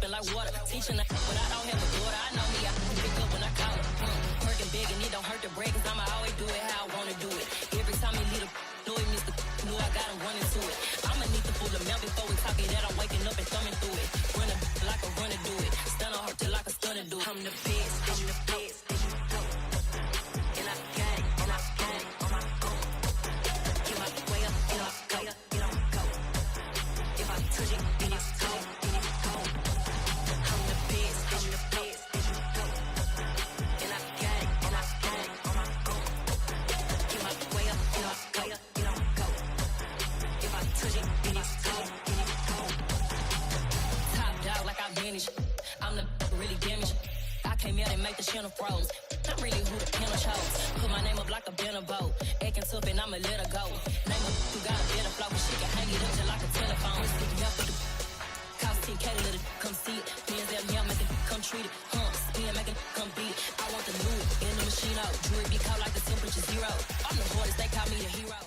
dripping like water. Teaching the but I don't have a daughter. I know me, I can pick up when I call her. Working big and it don't hurt to break, cause I'ma always do it how I wanna do it. Every time he lead a know it, Mr. Knew I got him running to it. I'ma need the full amount before we talk it that I'm waking up and thumbing through it. Run a like a runner do it. Stun on her till like a stunner do it. I'm the best, I'm the best. And I got it, and I got it on my own. Get my way up, get off, go, get on, go. If I touch it, then it's cold, then it's cold. I'm the best, I'm the best, and I got it, and I got it on my own. Get my way up, get off, go, get on, go. If I touch it, then it's cold, then it's cold. Top dog like I vanished. I'm the really damaged. I came out and make the channel froze. I'm really who the panel chose. Put my name up like a banner boat. Acting tough and I'ma let her go. Name her who got a better flow. She can hang it up just like a telephone. Stick me up with the cost 10K to let it come see it. Hands out me, I make it come treat it. Spin, make it come beat it. I want the new in the machine out. Jewelry be cold like the temperature zero. I'm the hardest, they call me the hero.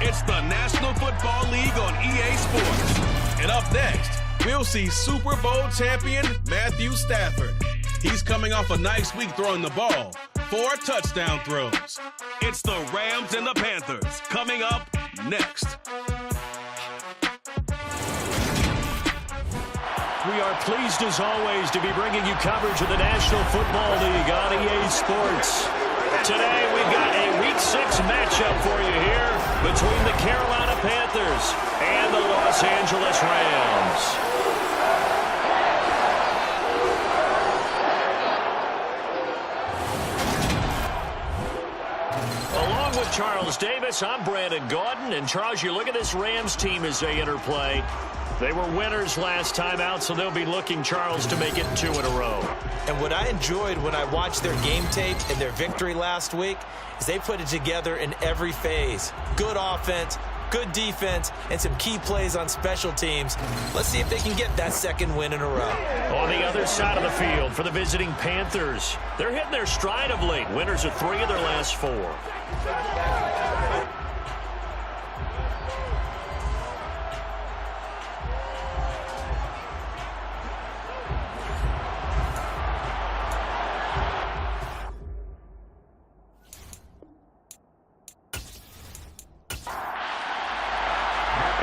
It's the National Football League on EA Sports. And up next, we'll see Super Bowl champion Matthew Stafford. He's coming off a nice week throwing the ball. 4 touchdown throws. It's the Rams and the Panthers coming up next. We are pleased as always to be bringing you coverage of the National Football League on EA Sports. Today we've got a Week 6 matchup for you here between the Carolina Panthers and the Los Angeles Rams. Along with Charles Davis, I'm Brandon Gaudin. And Charles, you look at this Rams team as they interplay. They were winners last time out, so they'll be looking, Charles, to make it 2 in a row. And what I enjoyed when I watched their game tape and their victory last week is they put it together in every phase. Good offense, good defense, and some key plays on special teams. Let's see if they can get that 2nd win in a row. On the other side of the field for the visiting Panthers, they're hitting their stride of late. Winners of 3 of their last 4.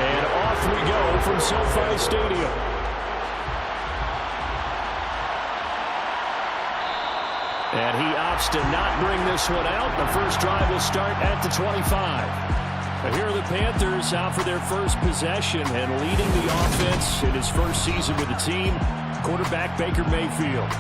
And off we go from SoFi Stadium. And he opts to not bring this one out. The first drive will start at the 25. But here are the Panthers out for their first possession and leading the offense in his first season with the team, quarterback Baker Mayfield.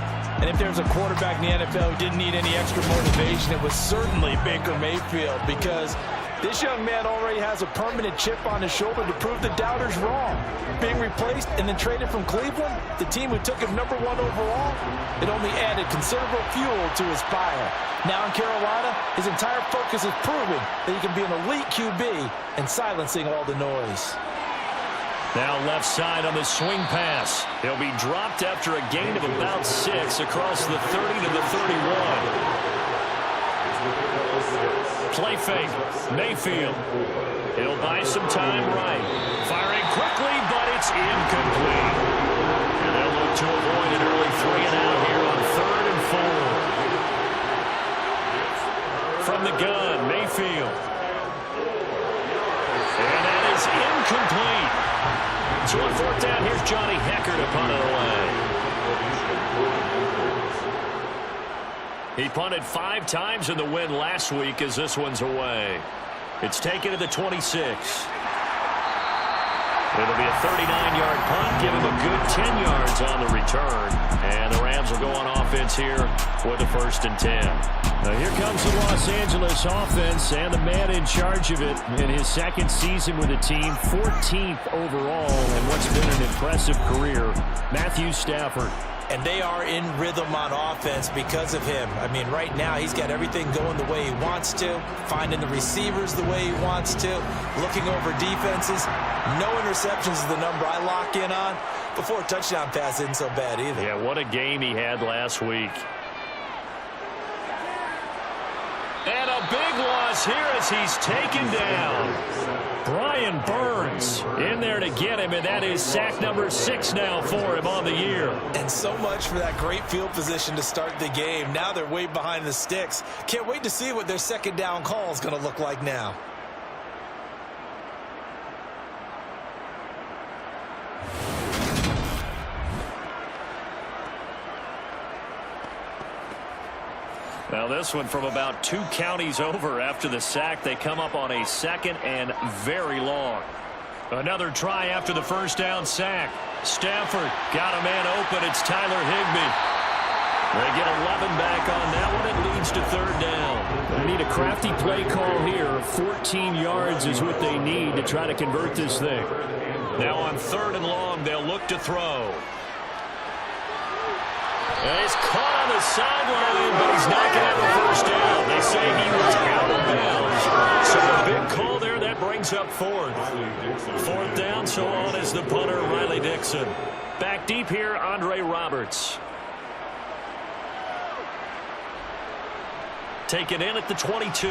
And if there's a quarterback in the NFL who didn't need any extra motivation, it was certainly Baker Mayfield, because this young man already has a permanent chip on his shoulder to prove the doubters wrong. Being replaced and then traded from Cleveland, the team who took him #1 overall, it only added considerable fuel to his fire. Now in Carolina, his entire focus is proving that he can be an elite QB and silencing all the noise. Now left side on the swing pass. He'll be dropped after a gain of about 6 across the 30 to the 31. Play fake. Mayfield. He'll buy some time right. Firing quickly, but it's incomplete. And they'll look to avoid an early 3 and out here on 3rd and 4. From the gun, Mayfield. And that is incomplete. So on 4th down, here's Johnny Hecker to punt it away. He punted 5 times in the win last week as this one's away. It's taken to the 26. It'll be a 39-yard punt, give him a good 10 yards on the return. And the Rams will go on offense here with a 1st and 10. Now here comes the Los Angeles offense and the man in charge of it in his 2nd season with the team, 14th overall, and what's been an impressive career, Matthew Stafford. And they are in rhythm on offense because of him. I mean, right now he's got everything going the way he wants to, finding the receivers the way he wants to, looking over defenses. No interceptions is the number I lock in on. Before a touchdown pass isn't so bad either. Yeah, what a game he had last week. And a a big loss here as he's taken down. Brian Burns in there to get him, and that is sack number 6 now for him on the year. And so much for that great field position to start the game. Now they're way behind the sticks. Can't wait to see what their second down call is going to look like now. Now this one from about 2 counties over after the sack. They come up on a second and very long. Another try after the first down sack. Stafford got a man open. It's Tyler Higbee. They get 11 back on that one. It leads to 3rd down. They need a crafty play call here. 14 yards is what they need to try to convert this thing. Now on 3rd and long, they'll look to throw. And he's caught on the sideline, but he's not going to have a first down. They say he was out of bounds. So a big call there. That brings up 4th. 4th down, so on is the punter, Riley Dixon. Back deep here, Andre Roberts. Taken in at the 22.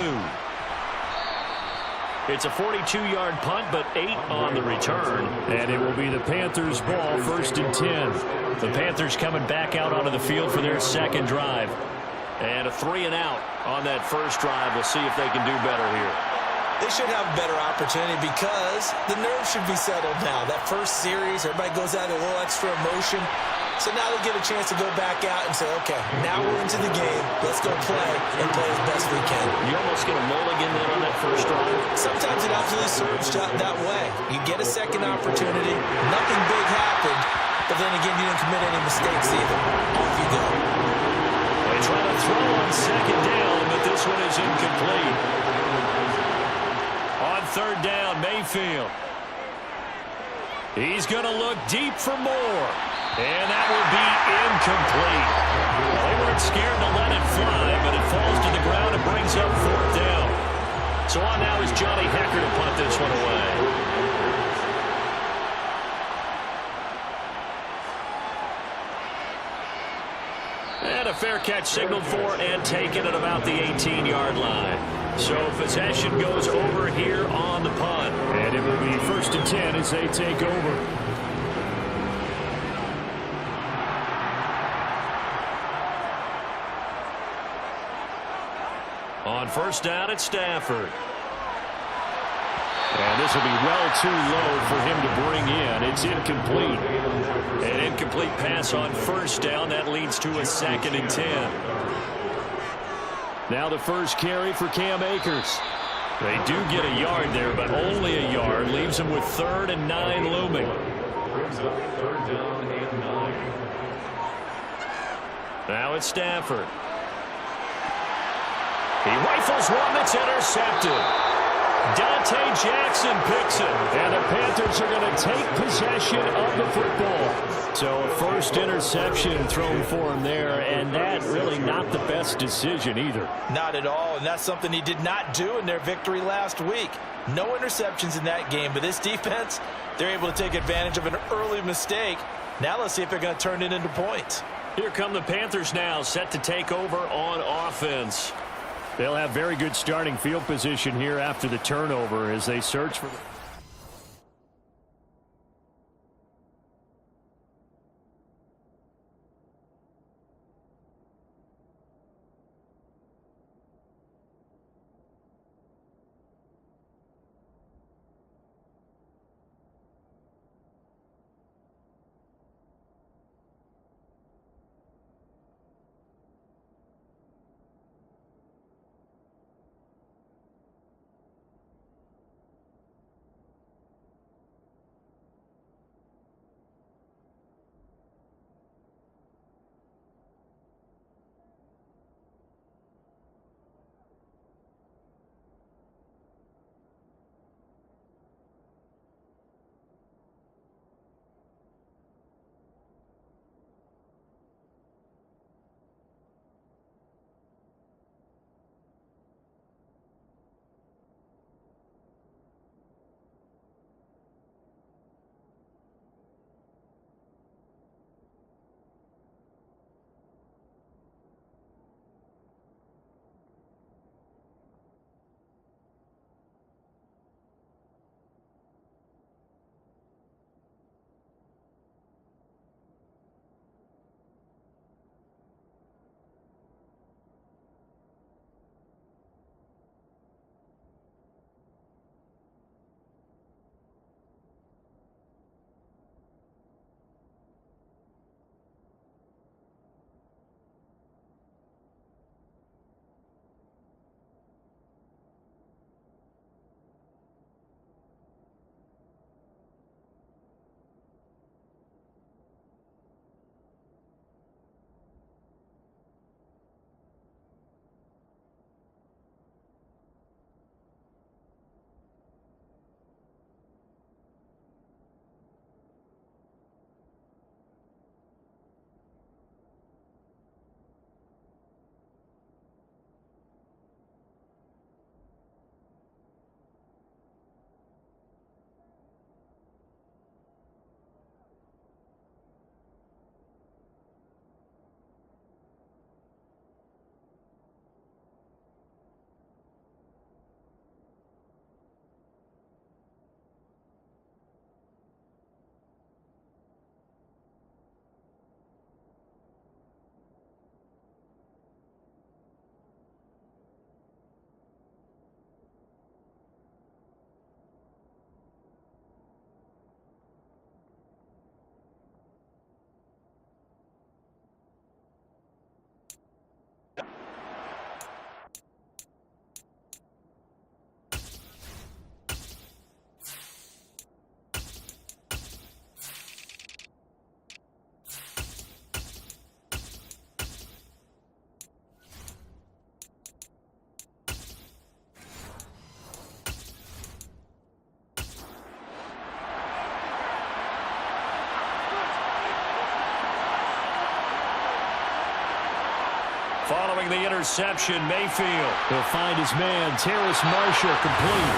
It's a 42-yard punt, but 8 on the return. And it will be the Panthers' ball, 1st and 10. The Panthers coming back out onto the field for their second drive. And a 3 and out on that first drive. We'll see if they can do better here. They should have a better opportunity because the nerves should be settled now. That first series, everybody goes out with a little extra emotion. So now they get a chance to go back out and say, okay, now we're into the game. Let's go play and play as best we can. You almost get a mulligan then on that first drive. Sometimes it absolutely serves that way. You get a second opportunity. Nothing big happened. But then again, you didn't commit any mistakes either. Off you go. They try to throw on 2nd down, but this one is incomplete. On 3rd down, Mayfield. He's going to look deep for more. And that will be incomplete. They weren't scared to let it fly, but it falls to the ground and brings up 4th down. So on now is Johnny Hecker to punt this one away. And a fair catch signaled for and taken at about the 18-yard line. So possession goes over here on the punt. And it will be 1st and 10 as they take over. On 1st down, it's Stafford. And this will be well too low for him to bring in. It's incomplete. An incomplete pass on 1st down. That leads to a 2nd and 10. Now the first carry for Cam Akers. They do get a yard there, but only a yard. Leaves them with 3rd and 9 looming. Now it's Stafford. He rifles one that's intercepted. Dante Jackson picks it. And the Panthers are going to take possession of the football. So a first interception thrown for him there, and that really not the best decision either. Not at all, and that's something he did not do in their victory last week. No interceptions in that game, but this defense, they're able to take advantage of an early mistake. Now let's see if they're going to turn it into points. Here come the Panthers now, set to take over on offense. They'll have very good starting field position here after the turnover as they search for the... the interception, Mayfield. He'll find his man, Terrace Marshall, complete.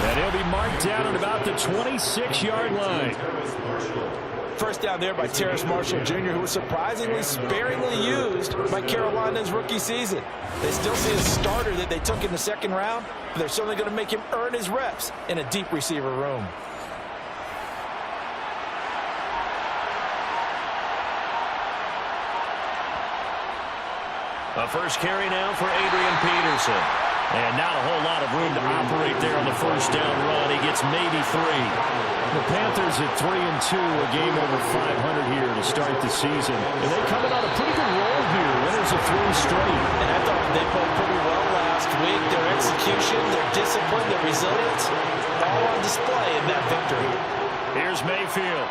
And he'll be marked down at about the 26-yard line. First down there by Terrace Marshall Jr., who was surprisingly sparingly used by Carolina's rookie season. They still see a starter that they took in the second round, but they're certainly going to make him earn his reps in a deep receiver room. A first carry now for Adrian Peterson. And not a whole lot of room to operate there on the first down run. He gets maybe 3. The Panthers at 3-2, a game over 500 here to start the season. And they coming on a pretty good roll here. Winners of 3 straight. And I thought they played pretty well last week. Their execution, their discipline, their resilience, all on display in that victory. Here's Mayfield.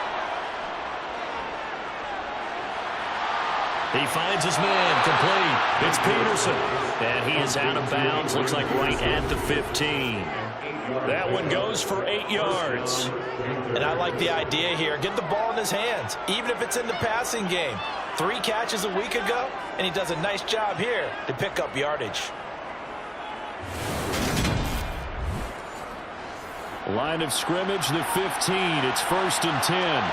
He finds his man, complete. It's Peterson. And he is out of bounds, looks like right at the 15. That one goes for 8 yards. And I like the idea here. Get the ball in his hands, even if it's in the passing game. 3 catches a week ago, and he does a nice job here to pick up yardage. Line of scrimmage, the 15. It's 1st and 10.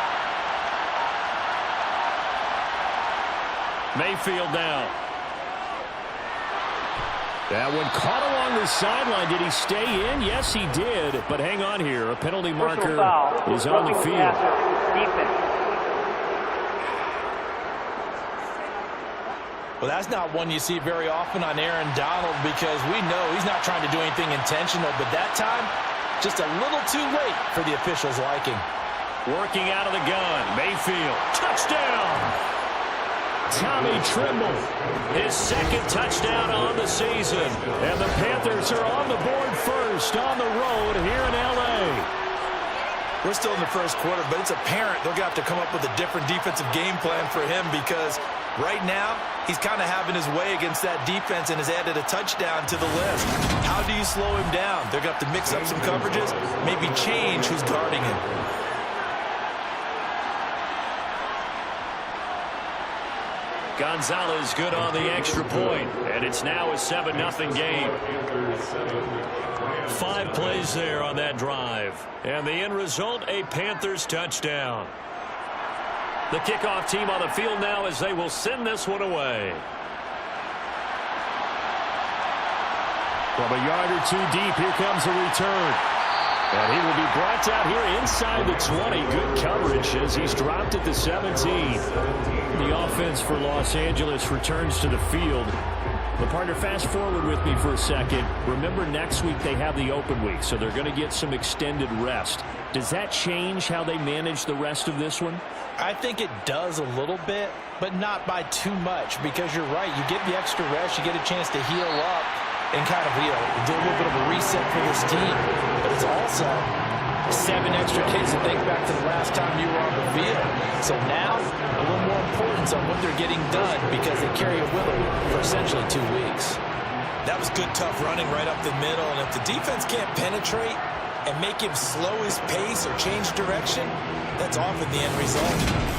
Mayfield now. That one caught along the sideline. Did he stay in? Yes, he did. But hang on here. A penalty marker is on the field. Well, that's not one you see very often on Aaron Donald, because we know he's not trying to do anything intentional. But that time, just a little too late for the officials' liking. Working out of the gun. Mayfield. Touchdown! Tommy Trimble, his 2nd touchdown on the season. And the Panthers are on the board first on the road here in L.A. We're still in the first quarter, but it's apparent they're going to have to come up with a different defensive game plan for him, because right now he's kind of having his way against that defense and has added a touchdown to the list. How do you slow him down? They're going to have to mix up some coverages, maybe change who's guarding him. Gonzalez good on the extra point, and it's now a 7-0 game. 5 plays there on that drive, and the end result, a Panthers touchdown. The kickoff team on the field now as they will send this one away. From a yard or 2 deep, here comes a return. And he will be brought down here inside the 20. Good coverage as he's dropped at the 17. The offense for Los Angeles returns to the field. But partner, fast forward with me for a second. Remember, next week they have the open week, so they're going to get some extended rest. Does that change how they manage the rest of this one? I think it does a little bit, but not by too much, because you're right. You get the extra rest, you get a chance to heal up and kind of, do a little bit of a reset for this team. But it's also 7 extra kids to think back to the last time you were on the field. So now, a little more importance on what they're getting done, because they carry it with them for essentially 2 weeks. That was good, tough running right up the middle. And if the defense can't penetrate and make him slow his pace or change direction, that's often the end result.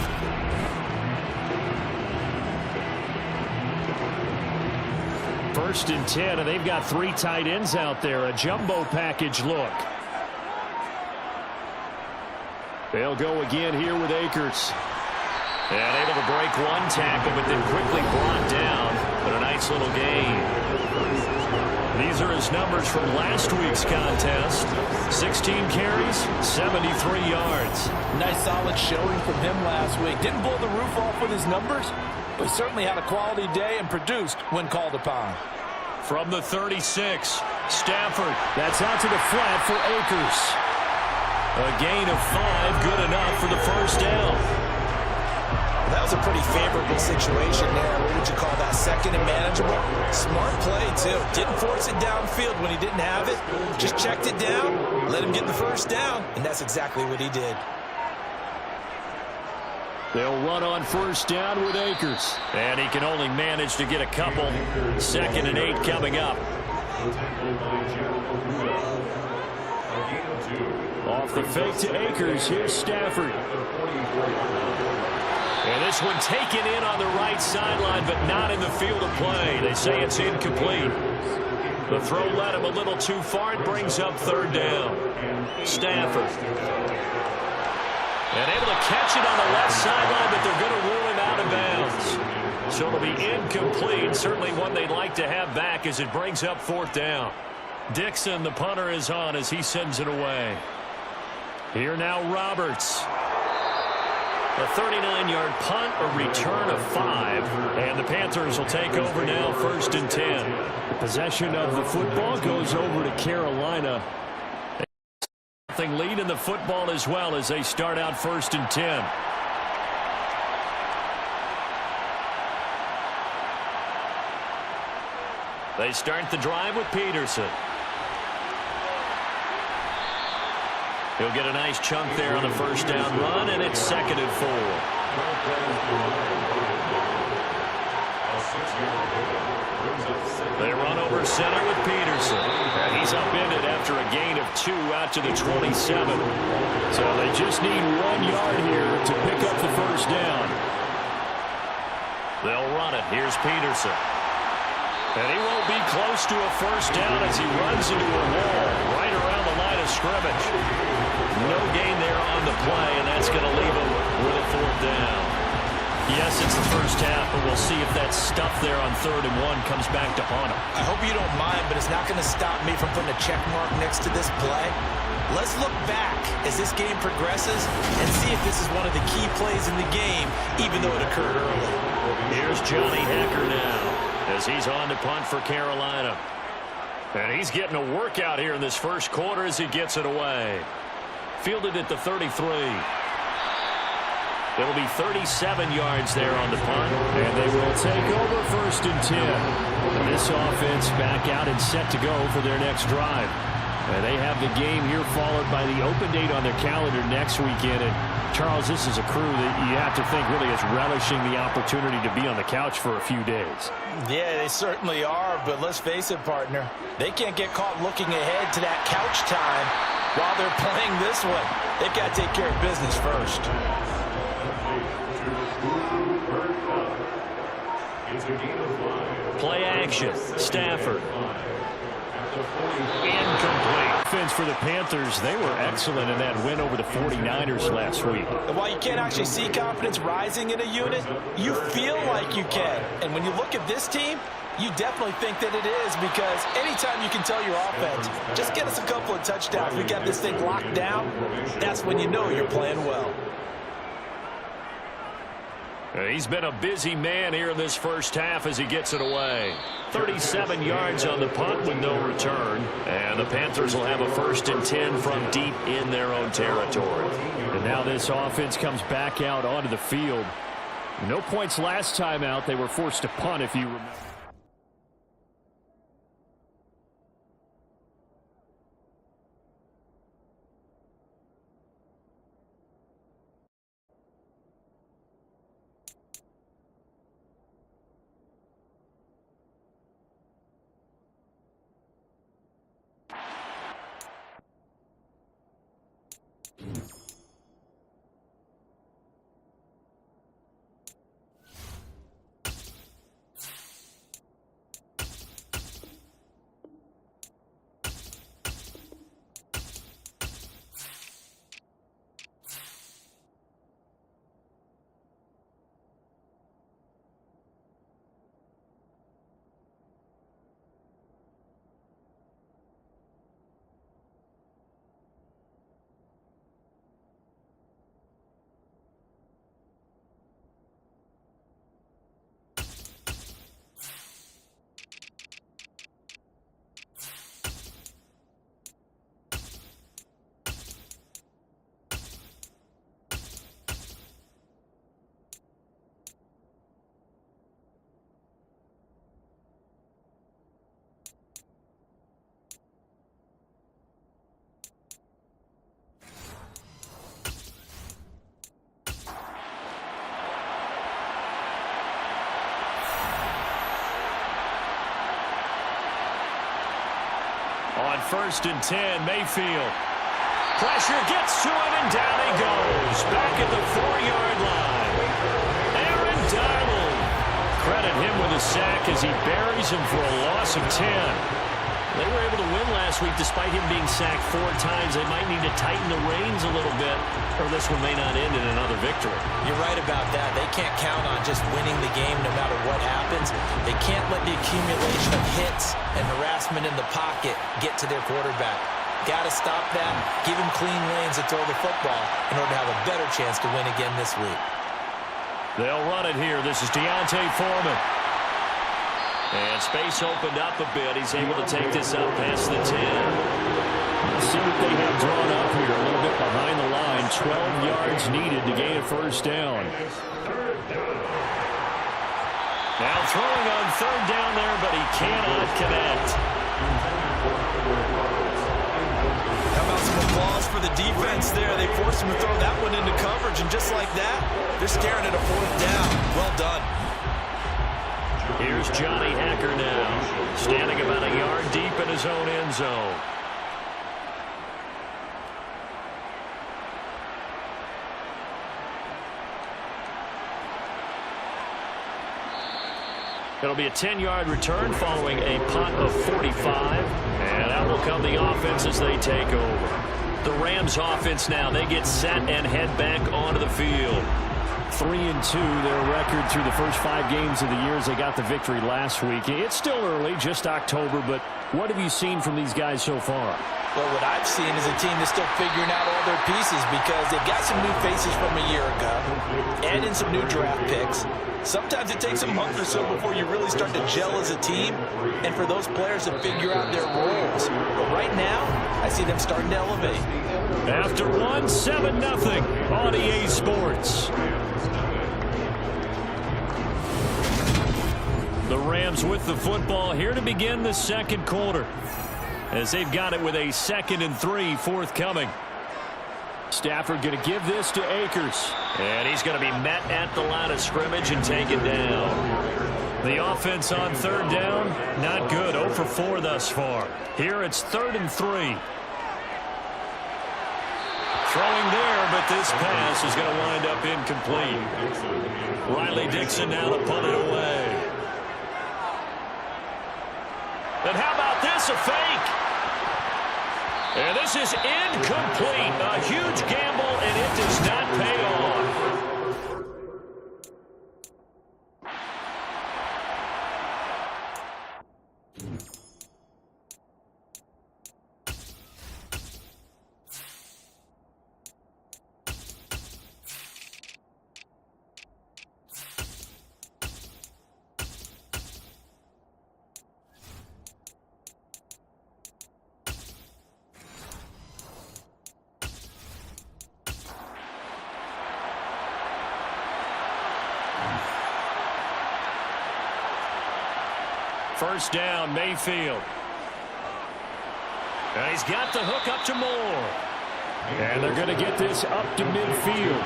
1st and 10, and they've got 3 tight ends out there. A jumbo package look. They'll go again here with Akers. And able to break 1 tackle, but then quickly brought down. But a nice little gain. These are his numbers from last week's contest. 16 carries, 73 yards. Nice solid showing from him last week. Didn't blow the roof off with his numbers, but certainly had a quality day and produced when called upon. From the 36, Stafford. That's out to the flat for Akers. A gain of 5, good enough for the first down. That was a pretty favorable situation there. What would you call that? 2nd and manageable? Smart play, too. Didn't force it downfield when he didn't have it. Just checked it down, let him get the first down, and that's exactly what he did. They'll run on first down with Akers. And he can only manage to get a couple. 2nd and 8 coming up. Off the fake to Akers. Here's Stafford. And this one taken in on the right sideline, but not in the field of play. They say it's incomplete. The throw led him a little too far. It brings up third down. Stafford. And able to catch it on the left sideline, but they're going to rule him out of bounds. So it'll be incomplete. Certainly one they'd like to have back as it brings up fourth down. Dixon, the punter, is on as he sends it away. Here now Roberts. A 39-yard punt, a return of 5, and the Panthers will take over now, 1st and 10. The possession of the football goes over to Carolina. Lead in the football as well as they start out 1st and 10. They start the drive with Peterson. He'll get a nice chunk there on the first down run, and it's 2nd and 4. They run over center with Peterson. And he's upended after a gain of 2 out to the 27. So they just need 1 yard here to pick up the first down. They'll run it. Here's Peterson. And he won't be close to a first down as he runs into a wall right around the line of scrimmage. No gain there on the play, and that's going to leave him with a 4th down. Yes, it's the first half, but we'll see if that stuff there on 3rd and 1 comes back to haunt him. I hope you don't mind, but it's not going to stop me from putting a check mark next to this play. Let's look back as this game progresses and see if this is one of the key plays in the game, even though it occurred early. Here's Johnny Hecker now as he's on to punt for Carolina. And he's getting a workout here in this first quarter as he gets it away. Fielded at the 33. It'll be 37 yards there on the punt. And they will take over 1st and 10. And this offense back out and set to go for their next drive. And they have the game here followed by the open date on their calendar next weekend. And Charles, this is a crew that you have to think really is relishing the opportunity to be on the couch for a few days. Yeah, they certainly are, but let's face it, partner. They can't get caught looking ahead to that couch time while they're playing this one. They've got to take care of business first. Play action. Stafford. Incomplete. Offense for the Panthers, they were excellent in that win over the 49ers last week. And while you can't actually see confidence rising in a unit, you feel like you can. And when you look at this team, you definitely think that it is, because anytime you can tell your offense, just get us a couple of touchdowns, we got this thing locked down, that's when you know you're playing well. He's been a busy man here in this first half as he gets it away. 37 yards on the punt with no return. And the Panthers will have a 1st and 10 from deep in their own territory. And now this offense comes back out onto the field. No points last time out. They were forced to punt, if you remember. On 1st and 10, Mayfield. Pressure gets to him, and down he goes. Back at the 4-yard line. as he buries him for a loss of 10. They were able to win last week despite him being sacked 4 times. They might need to tighten the reins a little bit, or this one may not end in another victory. You're right about that. They can't count on just winning the game no matter what happens. They can't let the accumulation of hits and harassment in the pocket get to their quarterback. Got to stop that, give him clean lanes to throw the football in order to have a better chance to win again this week. They'll run it here. This is Deontay Foreman. And space opened up a bit. He's able to take this up past the 10. Let's see what they have drawn up here. A little bit behind the line. 12 yards needed to gain a first down. Now throwing on third down there, but he cannot connect. How about some applause for the defense there? They forced him to throw that one into coverage, and just like that, they're staring at a fourth down. Well done. Here's Johnny Hacker now, standing about a yard deep in his own end zone. It'll be a 10-yard return following a punt of 45. And out will come the offense as they take over. The Rams offense now, they get set and head back onto the field. 3-2, their record through the first 5 games of the year as they got the victory last week. It's still early, just October, but what have you seen from these guys so far? Well, what I've seen is a team that's still figuring out all their pieces because they've got some new faces from a year ago and in some new draft picks. Sometimes it takes a month or so before you really start to gel as a team and for those players to figure out their roles. But right now, I see them starting to elevate. After 7-0 on EA Sports. The Rams with the football here to begin the second quarter as they've got it with a 2nd and 3 forthcoming. Stafford going to give this to Akers. And he's going to be met at the line of scrimmage and taken down. The offense on third down, not good. 0 for 4 thus far. Here it's 3rd and 3. Throwing there, but this pass is going to wind up incomplete. Riley Dixon now to pull it away. And how about this, a fake? And this is incomplete. A huge gamble, and it does not pay off. First down, Mayfield. And he's got the hook up to Moore. And they're going to get this up to midfield.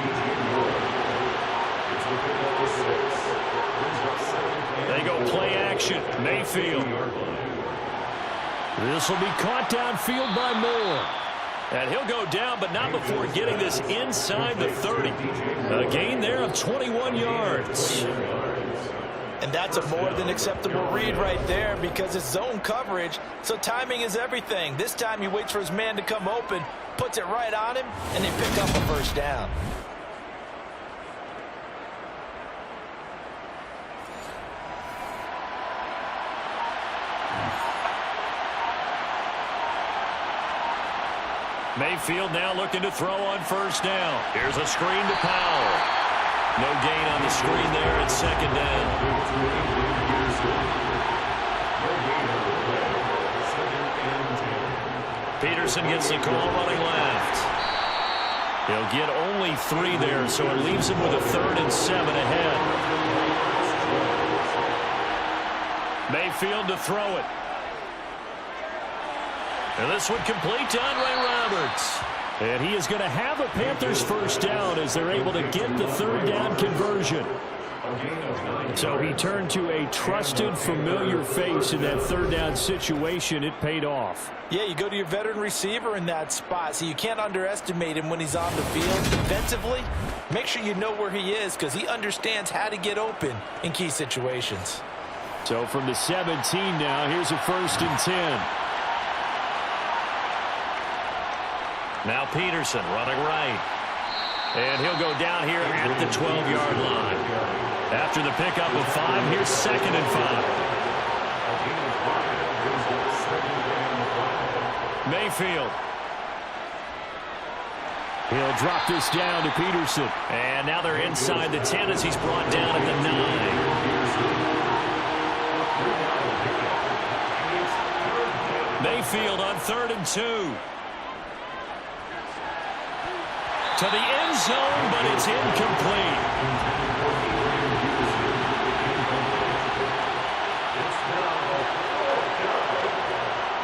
They go play action. Mayfield. This will be caught downfield by Moore. And he'll go down, but not before getting this inside the 30. A gain there of 21 yards. And that's a more than acceptable read right there because it's zone coverage, so timing is everything. This time he waits for his man to come open, puts it right on him, and they pick up a first down. Mayfield now looking to throw on first down. Here's a screen to Powell. No gain on the screen there at 2nd down. Peterson gets the call running left. He'll get only 3 there, so it leaves him with a 3rd and 7 ahead. Mayfield to throw it. And this one complete to Andre Roberts. And he is going to have a Panthers first down as they're able to get the 3rd down conversion. So he turned to a trusted, familiar face in that 3rd down situation. It paid off. Yeah, you go to your veteran receiver in that spot, so you can't underestimate him when he's on the field. Defensively, make sure you know where he is because he understands how to get open in key situations. So from the 17 now, here's a 1st and 10. Now Peterson running right. And he'll go down here at the 12-yard line. After the pickup of 5, here's 2nd and 5. Mayfield. He'll drop this down to Peterson. And now they're inside the 10 as he's brought down at the 9. Mayfield on 3rd and 2. To the end zone, but it's incomplete.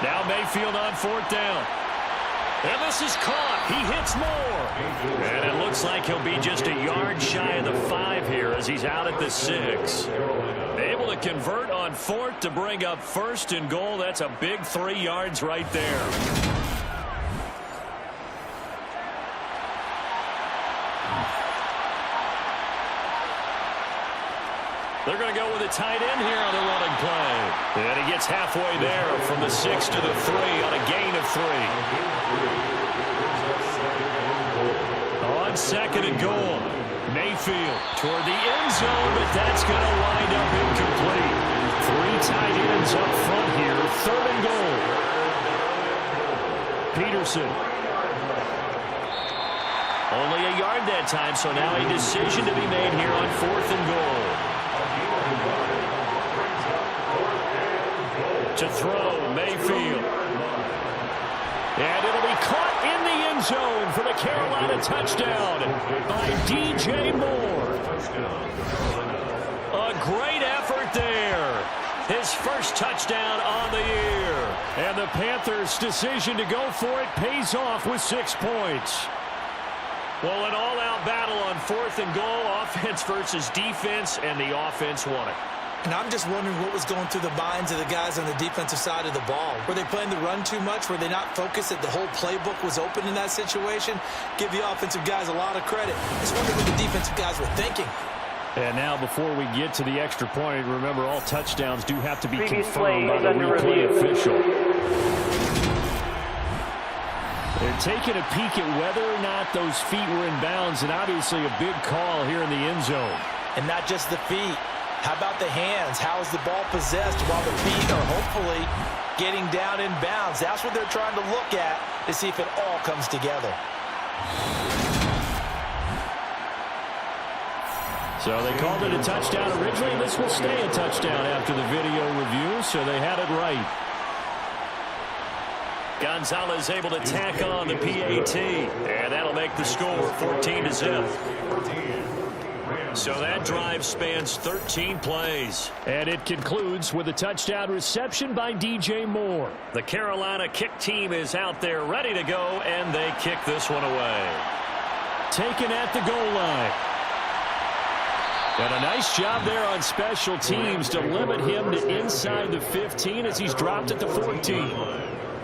Now Mayfield on 4th down. And this is caught. He hits more. And it looks like he'll be just a yard shy of the 5 here as he's out at the 6. Able to convert on 4th to bring up 1st and goal. That's a big 3 yards right there. They're going to go with a tight end here on the running play. And he gets halfway there from the 6 to the 3 on a gain of 3. On 2nd and goal, Mayfield toward the end zone, but that's going to wind up incomplete. 3 tight ends up front here, 3rd and goal. Peterson. Only a yard that time, so now a decision to be made here on 4th and goal. To throw, Mayfield. And it'll be caught in the end zone for the Carolina touchdown by DJ Moore. A great effort there. His first touchdown on the year. And the Panthers' decision to go for it pays off with 6 points. Well, an all-out battle on 4th and goal, offense versus defense, and the offense won it. And I'm just wondering what was going through the minds of the guys on the defensive side of the ball. Were they playing the run too much? Were they not focused that the whole playbook was open in that situation? Give the offensive guys a lot of credit. Just wonder what the defensive guys were thinking. And now before we get to the extra point, remember all touchdowns do have to be confirmed by the replay official. They're taking a peek at whether or not those feet were in bounds, and obviously a big call here in the end zone. And not just the feet. How about the hands? How is the ball possessed while the feet are hopefully getting down in bounds? That's what they're trying to look at to see if it all comes together. So they called it a touchdown originally. This will stay a touchdown after the video review, so they had it right. Gonzalez able to tack on the PAT, and that'll make the score 14-0. So that drive spans 13 plays. And it concludes with a touchdown reception by DJ Moore. The Carolina kick team is out there ready to go, and they kick this one away. Taken at the goal line. And a nice job there on special teams to limit him to inside the 15 as he's dropped at the 14.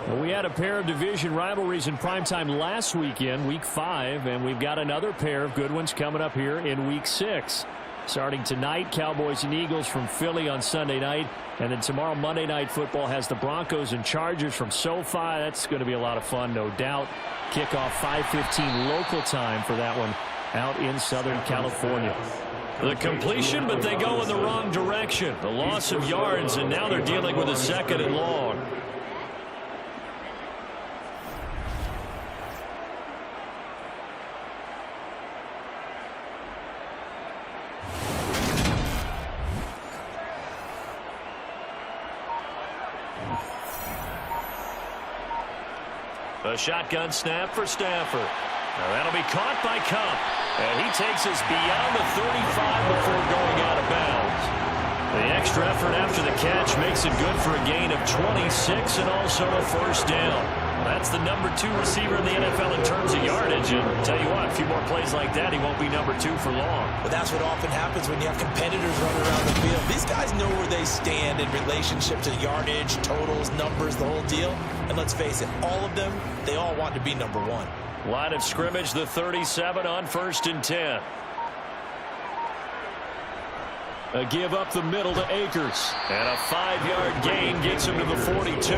Well, we had a pair of division rivalries in primetime last weekend, Week 5, and we've got another pair of good ones coming up here in Week 6. Starting tonight, Cowboys and Eagles from Philly on Sunday night, and then tomorrow Monday Night Football has the Broncos and Chargers from SoFi. That's going to be a lot of fun, no doubt. Kickoff 5:15 local time for that one out in Southern California. The completion, but they go in the wrong direction. The loss of yards, and now they're dealing with a 2nd and long. A shotgun snap for Stafford. Now that'll be caught by Kupp. And he takes us beyond the 35 before going out of bounds. The extra effort after the catch makes it good for a gain of 26 and also a 1st down. That's the number 2 receiver in the NFL in terms of yardage. And I'll tell you what, a few more plays like that, he won't be number 2 for long. But that's what often happens when you have competitors running around the field. These guys know where they stand in relationship to yardage, totals, numbers, the whole deal. And let's face it, all of them, they all want to be number 1. Line of scrimmage, the 37 on 1st and 10. A give up the middle to Akers. And a 5-yard gain gets him to the 42.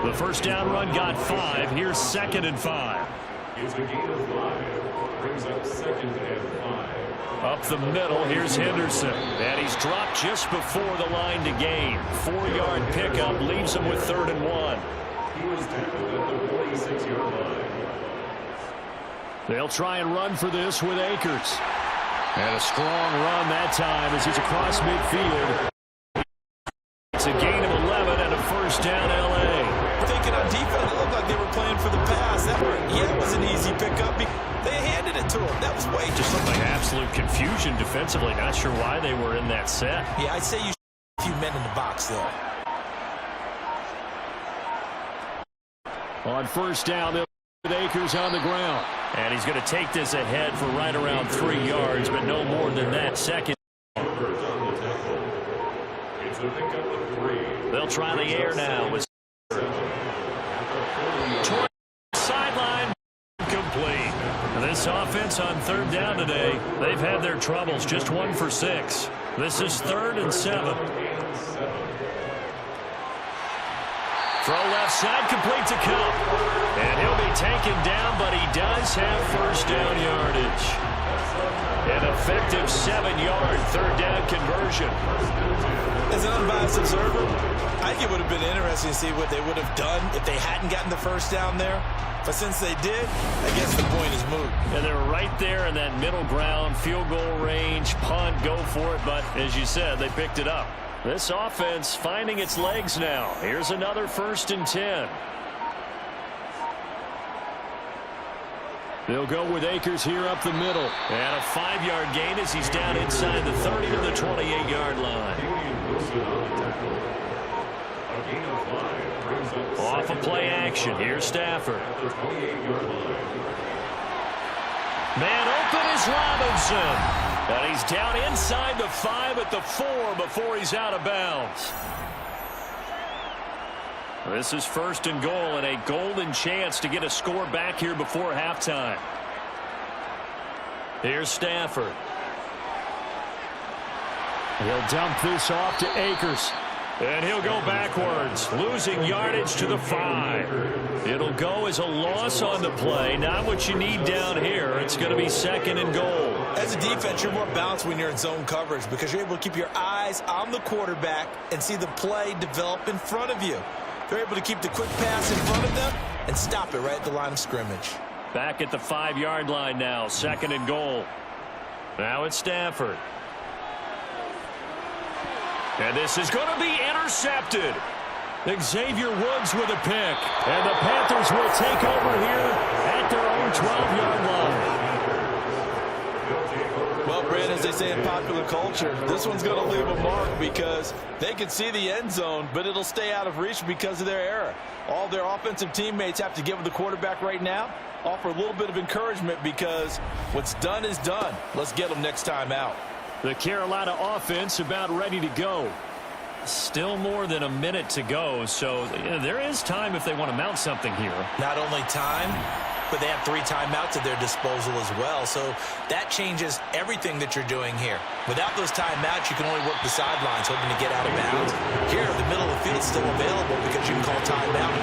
The first down run got 5. Here's 2nd and 5. It's a gain of 5. Brings up 2nd and 5. Up the middle, here's Henderson. And he's dropped just before the line to gain. 4-yard pickup leaves him with 3rd and 1. He was tackled at the 46-yard line. They'll try and run for this with Akers. And a strong run that time as he's across midfield. It's a gain of 11 and a first down L.A. Thinking on defense, it looked like they were playing for the pass. That was an easy pickup. They handed it to him. That was way just looked like absolute confusion defensively. Not sure why they were in that set. Yeah, I'd say you a few men in the box there. On first down, they'll with Akers on the ground. And he's going to take this ahead for right around 3 yards, but no more than that. Second. They'll try the air now with sideline complete. This offense on 3rd down today, they've had their troubles. Just 1 for 6. This is 3rd and 7. Throw left side, complete to Cup. And he'll be taken down, but he does have first down yardage. An effective 7-yard 3rd down conversion. As an unbiased observer, I think it would have been interesting to see what they would have done if they hadn't gotten the first down there. But since they did, I guess the point is moot. And they're right there in that middle ground, field goal range, punt, go for it. But as you said, they picked it up. This offense finding its legs now. Here's another 1st and 10. They'll go with Akers here up the middle. And a 5-yard gain as he's down inside the 30 to the 28-yard line. Off of play action. Here's Stafford. Man open is Robinson. And he's down inside the 5 at the 4 before he's out of bounds. This is 1st and goal and a golden chance to get a score back here before halftime. Here's Stafford. He'll dump this off to Akers. And he'll go backwards, losing yardage to the 5. It'll go as a loss on the play. Not what you need down here. It's going to be 2nd and goal. As a defense, you're more balanced when you're in zone coverage because you're able to keep your eyes on the quarterback and see the play develop in front of you. They're able to keep the quick pass in front of them and stop it right at the line of scrimmage. Back at the 5-yard line now, 2nd and goal. Now it's Stafford. And this is going to be intercepted. Xavier Woods with a pick. And the Panthers will take over here at their own 12-yard line. Well, Brandon, as they say in popular culture, this one's going to leave a mark because they can see the end zone, but it'll stay out of reach because of their error. All their offensive teammates have to give the quarterback right now, offer a little bit of encouragement because what's done is done. Let's get them next time out. The Carolina offense about ready to go. Still more than a minute to go, so there is time if they want to mount something here. Not only time, but they have 3 timeouts at their disposal as well, so that changes everything that you're doing here. Without those timeouts, you can only work the sidelines hoping to get out of bounds. Here, the middle of the field is still available because you can call timeout.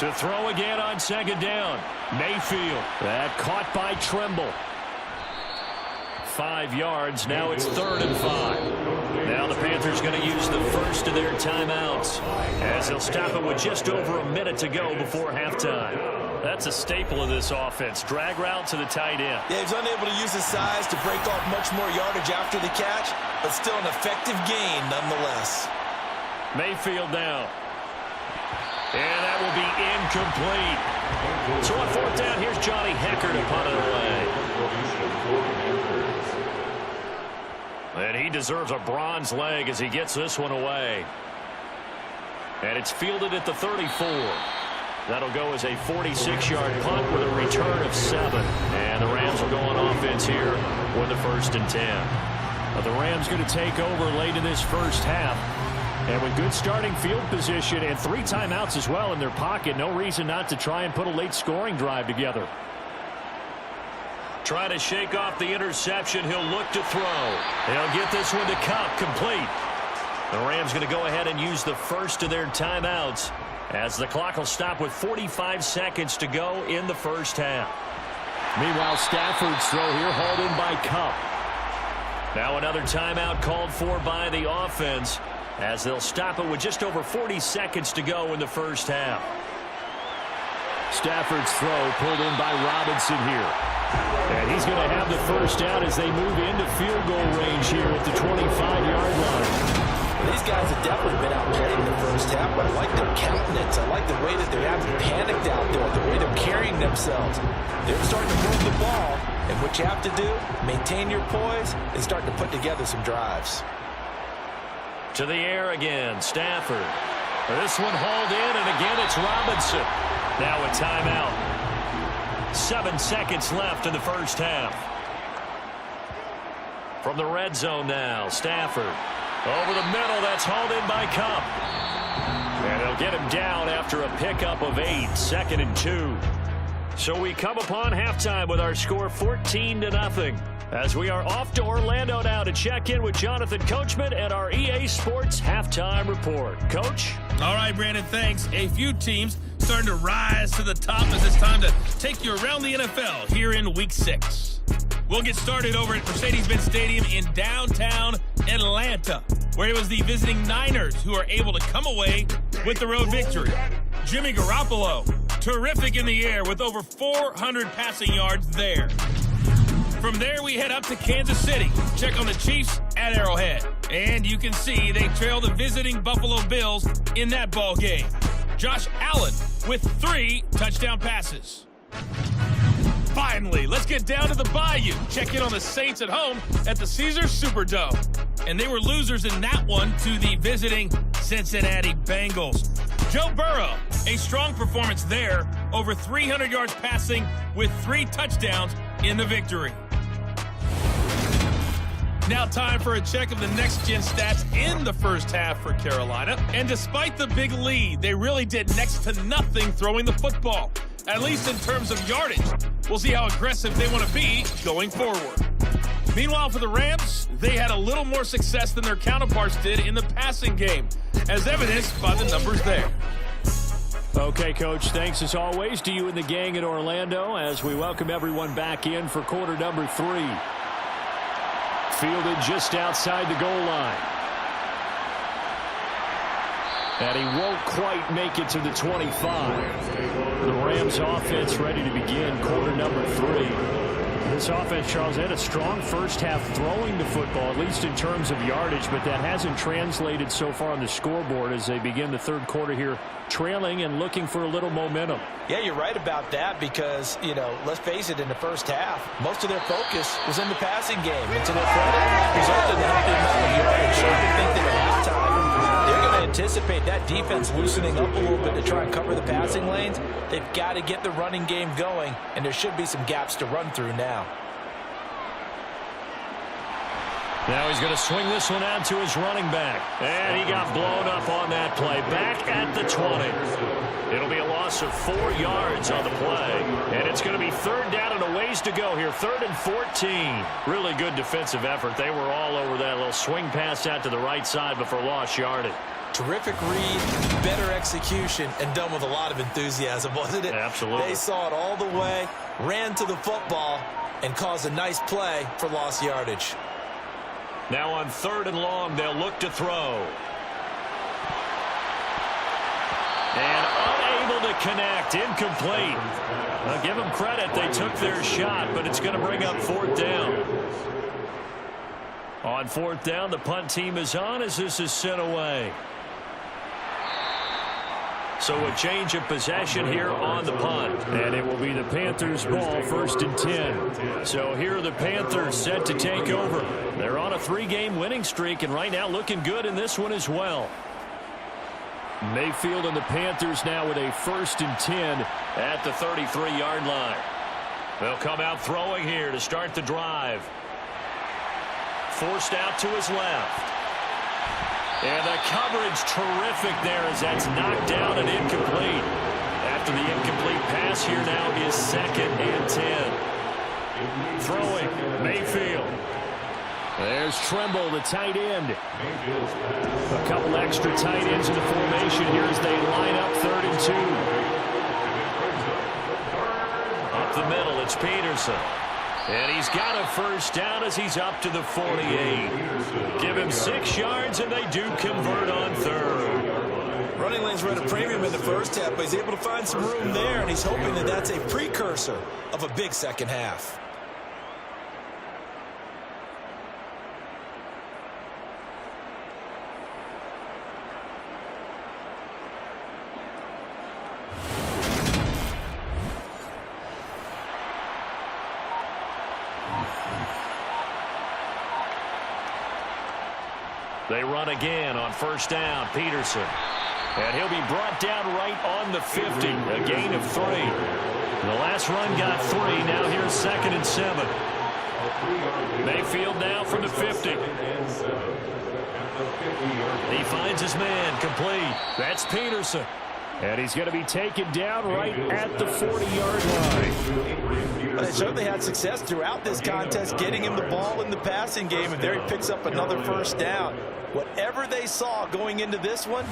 To throw again on 2nd down. Mayfield. That caught by Trimble. 5 yards. Now it's 3rd and 5. Now the Panthers going to use the first of their timeouts as they'll stop it with just over a minute to go before halftime. That's a staple of this offense. Drag route to the tight end. Yeah, he's unable to use his size to break off much more yardage after the catch, but still an effective gain nonetheless. Mayfield now. And that will be incomplete. So on 4th down, here's Johnny Hecker to punt it away. And he deserves a bronze leg as he gets this one away. And it's fielded at the 34. That'll go as a 46-yard punt with a return of 7. And the Rams will go on offense here with the 1st and 10. Now the Rams going to take over late in this first half. And with good starting field position and 3 timeouts as well in their pocket, no reason not to try and put a late scoring drive together. try to shake off the interception. He'll look to throw. He'll get this one to Cup, complete. The Rams going to go ahead and use the first of their timeouts as the clock will stop with 45 seconds to go in the first half. Meanwhile, Stafford's throw here hauled in by Cup. Now another timeout called for by the offense as they'll stop it with just over 40 seconds to go in the first half. Stafford's throw pulled in by Robinson here. And he's going to have the first down as they move into field goal range here at the 25-yard line. These guys have definitely been outplayed in the first half, but I like their countenance. I like the way that they haven't panicked out there, the way they're carrying themselves. They're starting to move the ball, and what you have to do, maintain your poise, and start to put together some drives. To the air again, Stafford. This one hauled in, and again it's Robinson. Now a timeout. 7 seconds left in the first half. From the red zone now, Stafford. Over the middle, that's hauled in by Cup. And they'll get him down after a pickup of 8, 2nd and 2. So we come upon halftime with our score 14-0. As we are off to Orlando now to check in with Jonathan Coachman and our EA Sports halftime report. Coach? All right, Brandon, thanks. A few teams starting to rise to the top as it's time to take you around the NFL here in Week 6. We'll get started over at Mercedes-Benz Stadium in downtown Atlanta, where it was the visiting Niners who are able to come away with the road victory. Jimmy Garoppolo, terrific in the air with over 400 passing yards there. From there, we head up to Kansas City. Check on the Chiefs at Arrowhead. And you can see they trail the visiting Buffalo Bills in that ball game. Josh Allen with 3 touchdown passes. Finally, let's get down to the Bayou. Check in on the Saints at home at the Caesars Superdome. And they were losers in that one to the visiting Cincinnati Bengals. Joe Burrow, a strong performance there, over 300 yards passing with 3 touchdowns in the victory. Now time for a check of the next-gen stats in the first half for Carolina. And despite the big lead, they really did next to nothing throwing the football, at least in terms of yardage. We'll see how aggressive they want to be going forward. Meanwhile, for the Rams, they had a little more success than their counterparts did in the passing game, as evidenced by the numbers there. Okay, Coach, thanks as always to you and the gang in Orlando as we welcome everyone back in for quarter number 3. Fielded just outside the goal line. And he won't quite make it to the 25. The Rams offense ready to begin quarter number 3. This offense, Charles, had a strong first half throwing the football, at least in terms of yardage, but that hasn't translated so far on the scoreboard as they begin the third quarter here, trailing and looking for a little momentum. Yeah, you're right about that because, let's face it, in the first half, most of their focus was in the passing game. And to their credit, resulted in a healthy amount of yardage. So I think that at halftime, they're going to anticipate that defense loosening up a little bit to try and cover the passing lanes. They've got to get the running game going, and there should be some gaps to run through now. Now he's going to swing this one out to his running back. And he got blown up on that play. Back at the 20. It'll be a loss of 4 yards on the play. And it's going to be third down and a ways to go here. 3rd and 14. Really good defensive effort. They were all over that little swing pass out to the right side before lost yardage. Terrific read, better execution, and done with a lot of enthusiasm, wasn't it? Absolutely. They saw it all the way, ran to the football, and caused a nice play for lost yardage. Now on 3rd and long, they'll look to throw. And unable to connect, incomplete. Now give them credit, they took their shot, but it's going to bring up 4th down. On 4th down, the punt team is on as this is sent away. So a change of possession here on the punt. And it will be the Panthers' ball, 1st and 10. So here are the Panthers set to take over. They're on a 3-game winning streak and right now looking good in this one as well. Mayfield and the Panthers now with a 1st and 10 at the 33-yard line. They'll come out throwing here to start the drive. Forced out to his left. And the coverage terrific there as that's knocked down and incomplete. After the incomplete pass here now is 2nd and 10. Throwing, Mayfield. There's Tremble, the tight end. A couple extra tight ends in the formation here as they line up 3rd and 2. Up the middle, it's Peterson. And he's got a first down as he's up to the 48. Give him 6 yards, and they do convert on 3rd. Running lanes were at a premium in the first half, but he's able to find some room there, and he's hoping that that's a precursor of a big second half. They run again on first down, Peterson. And he'll be brought down right on the 50, a gain of 3. The last run got 3, now here's 2nd and 7. Mayfield now from the 50. He finds his man, complete. That's Peterson. And he's going to be taken down right at the 40-yard line. Well, they certainly had success throughout this contest getting him the ball in the passing game, and there he picks up another first down. Whatever they saw going into this one,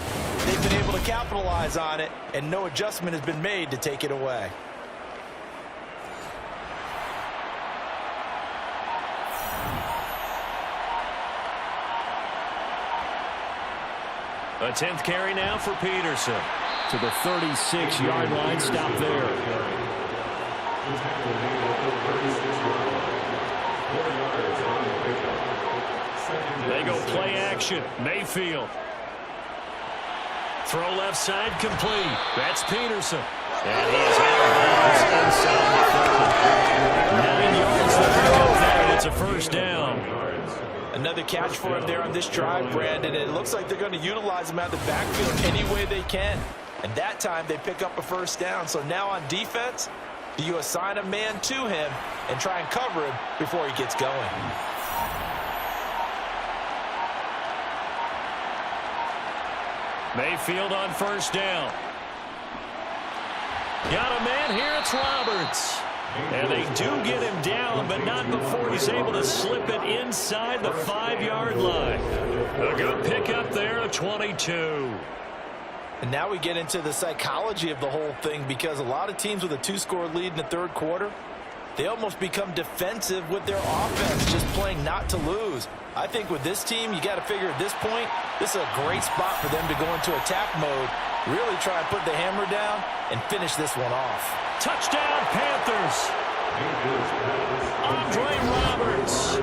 they've been able to capitalize on it, and no adjustment has been made to take it away. A 10th carry now for Peterson. To the 36-yard line, stop there. They go play action. Mayfield. Throw left side, complete. That's Peterson. And he is out of bounds inside the 30. 9 yards to pick up there, and it's a first down. Another catch for him there on this drive, Brandon. And it looks like they're going to utilize him out of the backfield any way they can. And that time they pick up a first down. So now on defense, do you assign a man to him and try and cover him before he gets going? Mayfield on first down. Got a man here, it's Roberts. And they do get him down, but not before he's able to slip it inside the 5-yard line. A good pickup there, a 22. And now we get into the psychology of the whole thing, because a lot of teams with a 2-score lead in the third quarter, they almost become defensive with their offense, just playing not to lose. I think with this team, you got to figure at this point, this is a great spot for them to go into attack mode, really try and put the hammer down and finish this one off. Touchdown, Panthers. Andre Roberts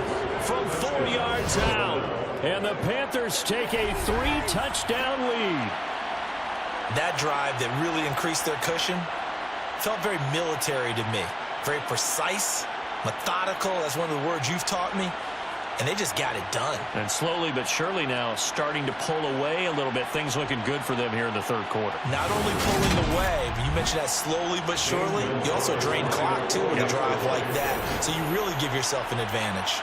from 4 yards out. And the Panthers take a 3-touchdown lead. That drive that really increased their cushion felt very military to me. Very precise, methodical. That's one of the words you've taught me. And they just got it done. And slowly but surely now starting to pull away a little bit. Things looking good for them here in the third quarter. Not only pulling away, but you mentioned that slowly but surely. You also drain clock, too, with a drive like that. So you really give yourself an advantage.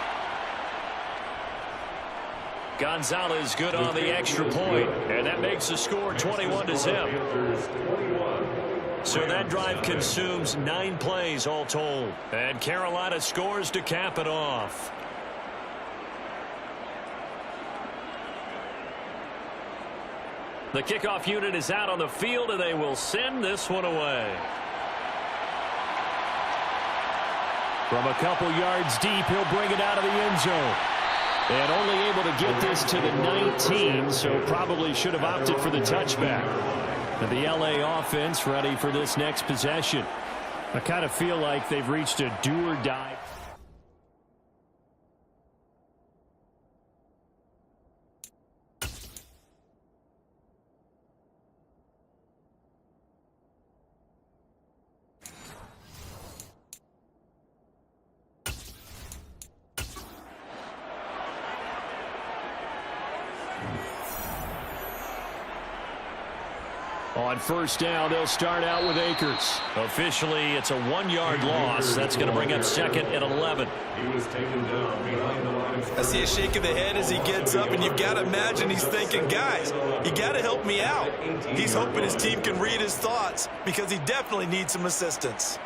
Gonzalez good on the extra point, and that makes the score 21-0. So that drive consumes 9 plays all told. And Carolina scores to cap it off. The kickoff unit is out on the field, and they will send this one away. From a couple yards deep, he'll bring it out of the end zone. And only able to get this to the 19, so probably should have opted for the touchback. And the LA offense ready for this next possession. I kind of feel like they've reached a do-or-die. On first down, they'll start out with Akers. Officially, it's a 1-yard loss. That's going to bring up 2nd and 11. He was taken down behind the line. I see a shake of the head as he gets up, and you've got to imagine he's thinking, guys, you got to help me out. He's hoping his team can read his thoughts because he definitely needs some assistance.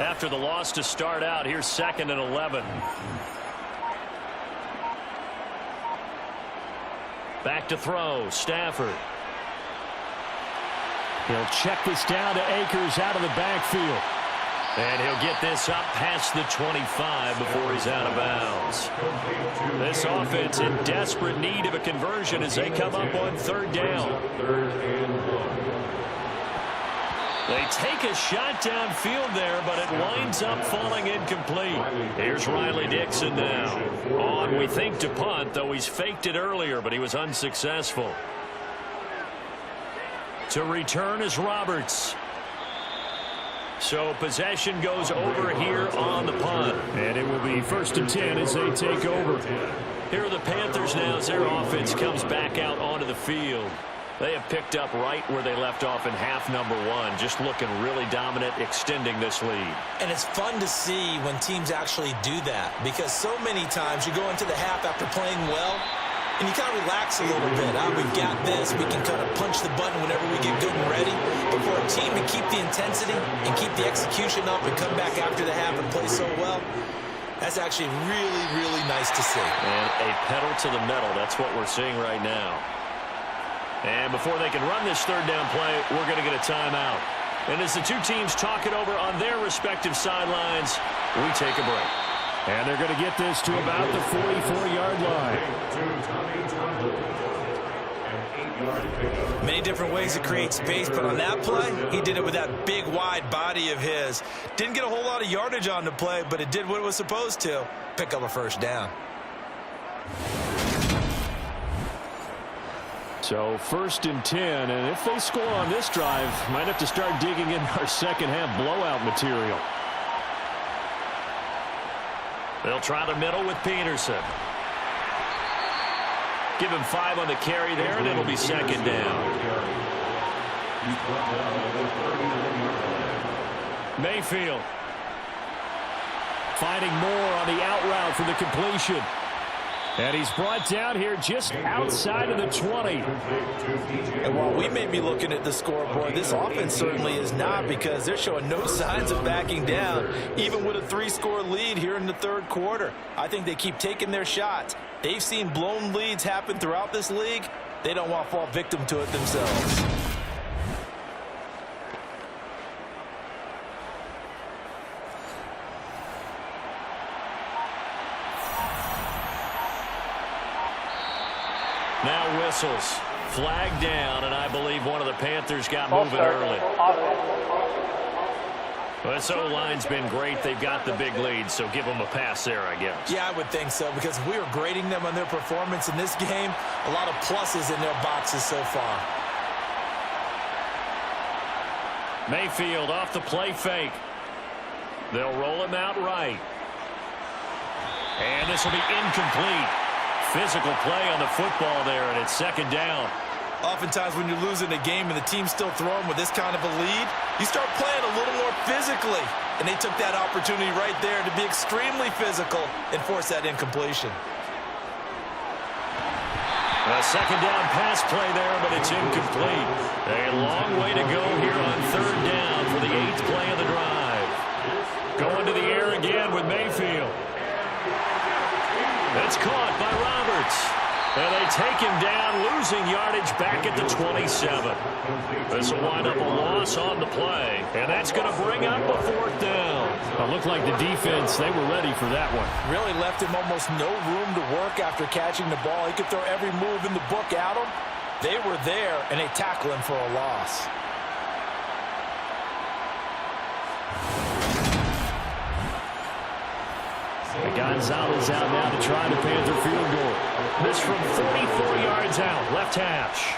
after the loss to start out. Here's 2nd and 11. Back to throw. Stafford. He'll check this down to Akers out of the backfield. And he'll get this up past the 25 before he's out of bounds. This offense in desperate need of a conversion as they come up on 3rd down. They take a shot downfield there, but it winds up falling incomplete. Here's Riley Dixon now. On, we think, to punt, though he's faked it earlier, but he was unsuccessful. To return is Roberts. So possession goes over here on the punt. And it will be 1st and 10 as they take over. Here are the Panthers now as their offense comes back out onto the field. They have picked up right where they left off in half number 1, just looking really dominant, extending this lead. And it's fun to see when teams actually do that, because so many times you go into the half after playing well, and you kind of relax a little bit. We've got this. We can kind of punch the button whenever we get good and ready. But for a team to keep the intensity and keep the execution up and come back after the half and play so well, that's actually really, really nice to see. And a pedal to the metal. That's what we're seeing right now. And before they can run this 3rd down play, we're going to get a timeout. And as the two teams talk it over on their respective sidelines, we take a break. And they're going to get this to about the 44-yard line. Many different ways to create space, but on that play, he did it with that big, wide body of his. Didn't get a whole lot of yardage on the play, but it did what it was supposed to. Pick up a 1st down. So 1st and 10, and if they score on this drive, might have to start digging in our second half blowout material. They'll try the middle with Peterson. Give him 5 on the carry there, and it'll be 2nd down. Mayfield finding more on the out route for the completion. And he's brought down here just outside of the 20. And while we may be looking at the scoreboard, this offense certainly is not, because they're showing no signs of backing down, even with a 3-score lead here in the 3rd quarter. I think they keep taking their shots. They've seen blown leads happen throughout this league. They don't want to fall victim to it themselves. Now whistles. Flag down, and I believe one of the Panthers got moving early. Well, this O-line's been great. They've got the big lead, so give them a pass there, I guess. Yeah, I would think so, because we were grading them on their performance in this game. A lot of pluses in their boxes so far. Mayfield off the play fake. They'll roll him out right. And this will be incomplete. Physical play on the football there, and it's 2nd down. Oftentimes when you're losing a game and the team's still throwing with this kind of a lead, you start playing a little more physically. And they took that opportunity right there to be extremely physical and force that incompletion. A 2nd down pass play there, but it's incomplete. A long way to go here on 3rd down for the 8th play of the drive. Going to the air again with Mayfield. It's caught by Roberts. And they take him down, losing yardage back at the 27. This will wind up a loss on the play. And that's going to bring up a 4th down. It looked like the defense, they were ready for that one. Really left him almost no room to work after catching the ball. He could throw every move in the book at him. They were there, and they tackle him for a loss. Gonzalez out now to try the Panther field goal. This from 44 yards out, left hash.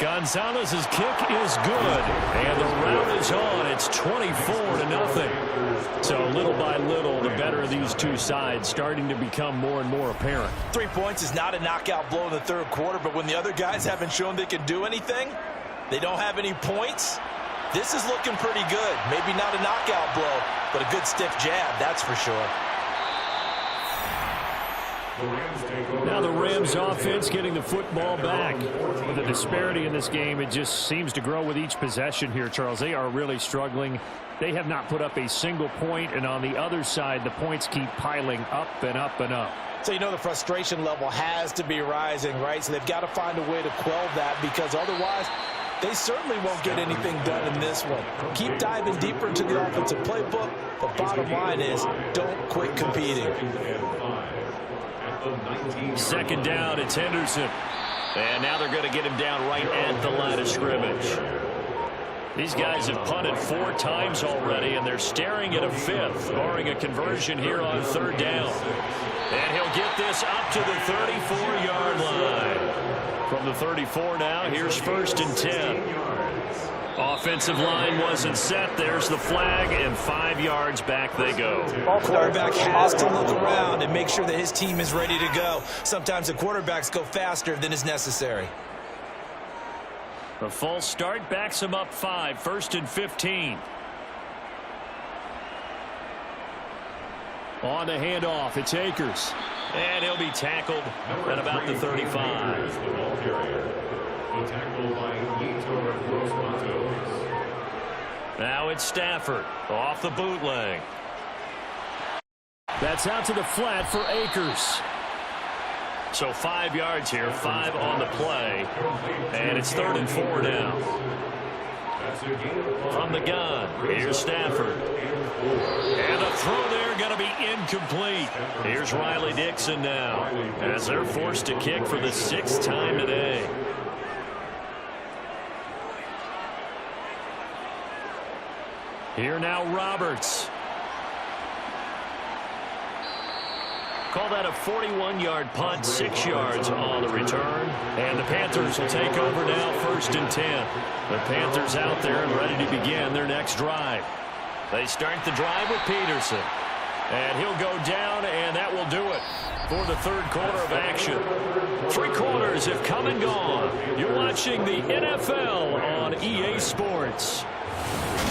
Gonzalez's kick is good, and the round is on. It's 24-0. So little by little, the better of these two sides starting to become more and more apparent. 3 points is not a knockout blow in the 3rd quarter, but when the other guys haven't shown they can do anything, they don't have any points. This is looking pretty good. Maybe not a knockout blow, but a good stiff jab, that's for sure. The Rams take over. Now the Rams offense getting the football back. With the disparity in this game, it just seems to grow with each possession here, Charles. They are really struggling. They have not put up a single point, and on the other side, the points keep piling up and up and up. So you know the frustration level has to be rising, right? So they've got to find a way to quell that, because otherwise they certainly won't get anything done in this one. Keep diving deeper into the offensive playbook. The bottom line is don't quit competing. Second down, it's Henderson. And now they're going to get him down right at the line of scrimmage. These guys have punted 4 times already, and they're staring at a 5th, barring a conversion here on 3rd down. And he'll get this up to the 34-yard line. From the 34 now, here's 1st and 10. Offensive line wasn't set. There's the flag, and 5 yards back they go. Quarterback has to look around and make sure that his team is ready to go. Sometimes the quarterbacks go faster than is necessary. The false start backs him up 5, 1st and 15. On the handoff, it's Akers. And he'll be tackled at about the 35. Now it's Stafford off the bootleg. That's out to the flat for Akers. So 5 yards here, 5 on the play. And it's 3rd and 4 now. From the gun, here's Stafford. And the throw there going to be incomplete. Here's Riley Dixon now, as they're forced to kick for the 6th time today. Here now Roberts. Call that a 41-yard punt, 6 yards on the return. And the Panthers will take over now, 1st and 10. The Panthers out there and ready to begin their next drive. They start the drive with Peterson. And he'll go down, and that will do it for the 3rd quarter of action. 3 quarters have come and gone. You're watching the NFL on EA Sports.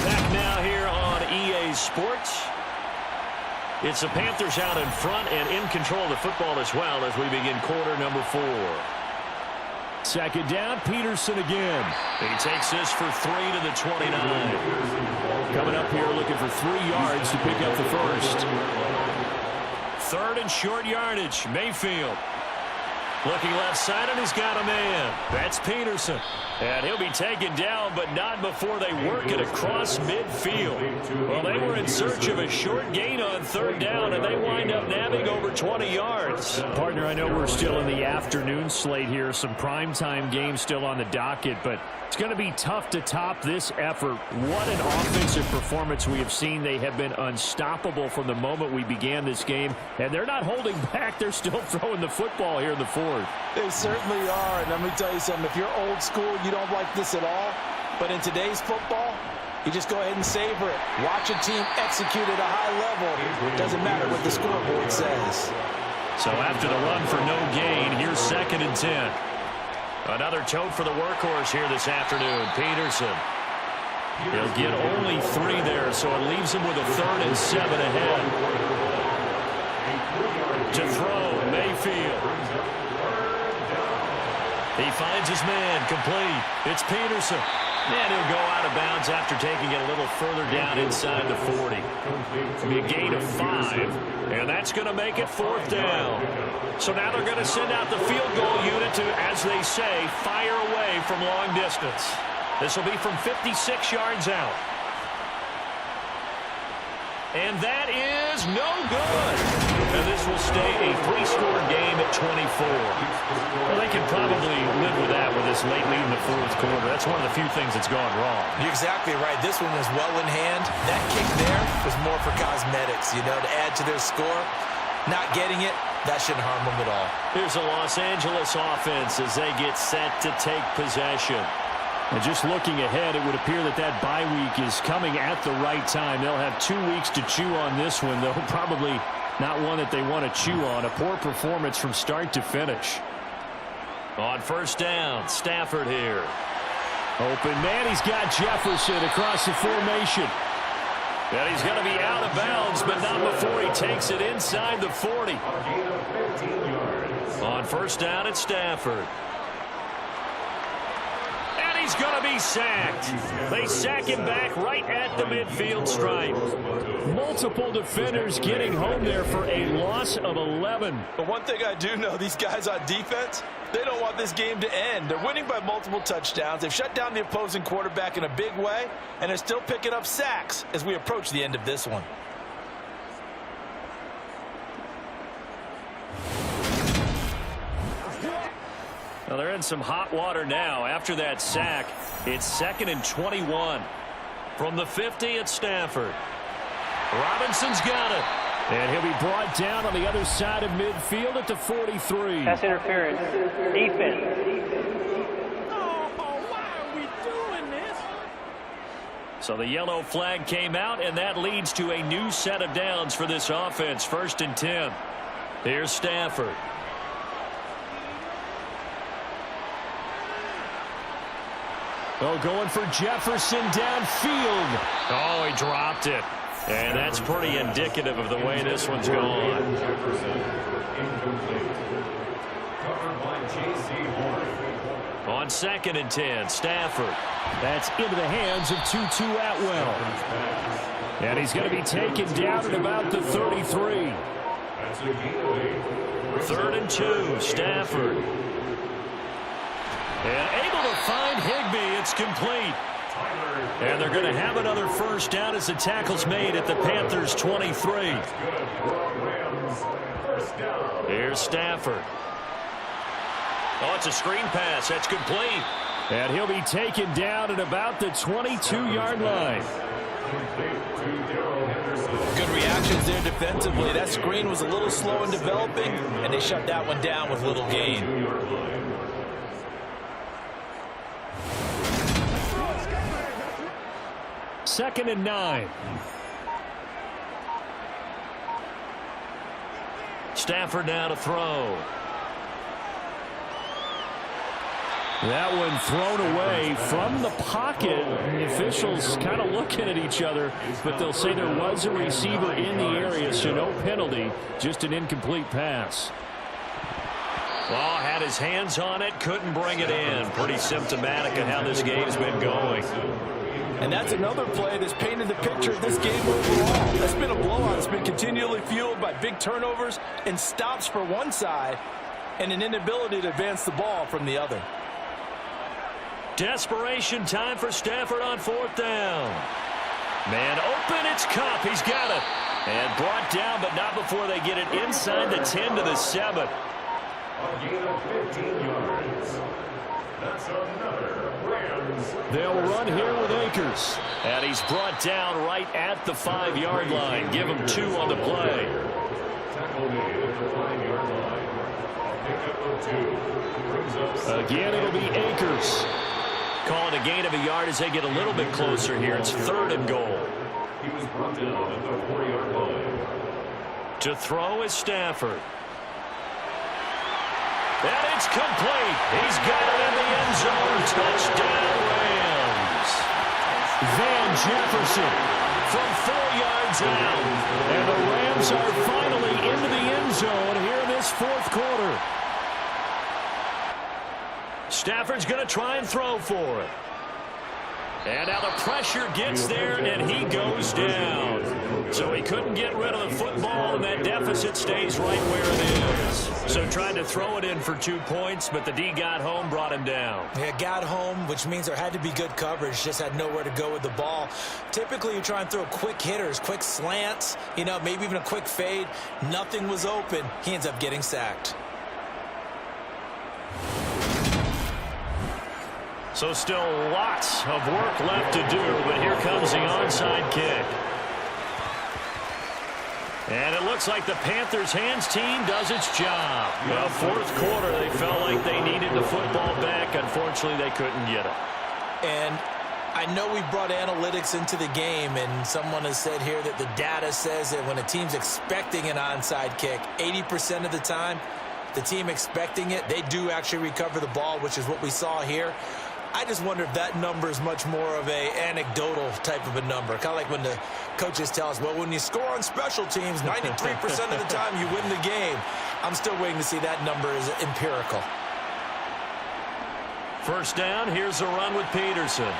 Back now here on EA Sports. It's the Panthers out in front and in control of the football as well as we begin quarter number 4. 2nd down, Peterson again. He takes this for 3 to the 29. Coming up here looking for 3 yards to pick up the 1st. 3rd and short yardage, Mayfield. Looking left side, and he's got a man. That's Peterson. And he'll be taken down, but not before they work it across midfield. Well, they were in search of a short gain on 3rd down, and they wind up nabbing over 20 yards. Partner, I know we're still in the afternoon slate here. Some primetime games still on the docket, but it's going to be tough to top this effort. What an offensive performance we have seen. They have been unstoppable from the moment we began this game, and they're not holding back. They're still throwing the football here in the 4th. They certainly are, and let me tell you something. If you're old school, you don't like this at all. But in today's football, you just go ahead and savor it. Watch a team execute at a high level. Doesn't matter what the scoreboard says. So after the run for no gain, here's 2nd and 10. Another tote for the workhorse here this afternoon, Peterson. He'll get only 3 there, so it leaves him with a 3rd and 7 ahead. To throw, Mayfield. He finds his man, complete. It's Peterson. And he'll go out of bounds after taking it a little further down inside the 40. It'll be a gain of 5, and that's going to make it 4th down. So now they're going to send out the field goal unit to, as they say, fire away from long distance. This will be from 56 yards out. And that is no good. And this will stay a 3-score game at 24. Well, they can probably live with that with this late lead in the 4th quarter. That's one of the few things that's gone wrong. You're exactly right. This one was well in hand. That kick there was more for cosmetics, you know, to add to their score. Not getting it, that shouldn't harm them at all. Here's the Los Angeles offense as they get set to take possession. And just looking ahead, it would appear that that bye week is coming at the right time. They'll have 2 weeks to chew on this one, though probably not one that they want to chew on. A poor performance from start to finish. On 1st down, Stafford here. Open man, he's got Jefferson across the formation. And he's going to be out of bounds, but not before he takes it inside the 40. On first down, it's Stafford. And he's going to be sacked. They sack him back right at the midfield stripe. Multiple defenders getting home there for a loss of 11. But one thing I do know, these guys on defense, they don't want this game to end. They're winning by multiple touchdowns. They've shut down the opposing quarterback in a big way, and they're still picking up sacks as we approach the end of this one. Well, they're in some hot water now. After that sack, it's 2nd and 21. From the 50, it's Stafford. Robinson's got it. And he'll be brought down on the other side of midfield at the 43. Pass interference. Defense. Oh, why are we doing this? So the yellow flag came out, and that leads to a new set of downs for this offense. 1st and 10. Here's Stafford. Oh, going for Jefferson downfield. Oh, he dropped it. And that's pretty indicative of the way this one's gone. Jefferson, incomplete. Covered by J.C. Horn. On 2nd and 10, Stafford. That's into the hands of Tutu Atwell. And he's going to be taken down at about the 33. That's a gain of 8. 3rd and 2, Stafford. And able to find Higbee. It's complete. And they're going to have another first down as the tackle's made at the Panthers' 23. Here's Stafford. Oh, it's a screen pass. That's complete. And he'll be taken down at about the 22-yard line. Good reactions there defensively. That screen was a little slow in developing, and they shut that one down with little gain. Second and 9. Stafford now to throw. That one thrown away from the pocket. The officials kind of looking at each other, but they'll say there was a receiver in the area, so no penalty, just an incomplete pass. Well, had his hands on it, couldn't bring it in. Pretty symptomatic of how this game's been going. And that's another play that's painted the picture of this game overall. That's been a blowout. It's been continually fueled by big turnovers and stops for one side and an inability to advance the ball from the other. Desperation time for Stafford on 4th down. Man open, it's Kupp. He's got it. And brought down, but not before they get it inside the 10 to the 7. A gain of 15 yards. That's another Rams. They'll run here with Akers. And he's brought down right at the 5-yard line. Give him 2 on the play. Tackle made at the 5-yard line. A pickup of 2. Brings up Again, it'll be Akers. Calling a gain of a yard as they get a little bit closer here. It's 3rd and goal. He was brought down at the 4-yard line. To throw is Stafford. And it's complete. He's got it in the end zone. Touchdown, Rams. Van Jefferson from 4 yards out. And the Rams are finally into the end zone here in this 4th quarter. Stafford's going to try and throw for it. And now the pressure gets there, and he goes down. So he couldn't get rid of the football, and that deficit stays right where it is. So tried to throw it in for 2 points, but the D got home, brought him down. Yeah, got home, which means there had to be good coverage. Just had nowhere to go with the ball. Typically, you try and throw quick hitters, quick slants, maybe even a quick fade. Nothing was open. He ends up getting sacked. So still lots of work left to do, but here comes the onside kick. And it looks like the Panthers' hands team does its job. Well, 4th quarter, they felt like they needed the football back. Unfortunately, they couldn't get it. And I know we brought analytics into the game, and someone has said here that the data says that when a team's expecting an onside kick, 80% of the time, the team expecting it, they do actually recover the ball, which is what we saw here. I just wonder if that number is much more of a anecdotal type of a number. Kind of like when the coaches tell us, well, when you score on special teams, 93% of the time you win the game. I'm still waiting to see that number is empirical. First down, here's a run with Peterson.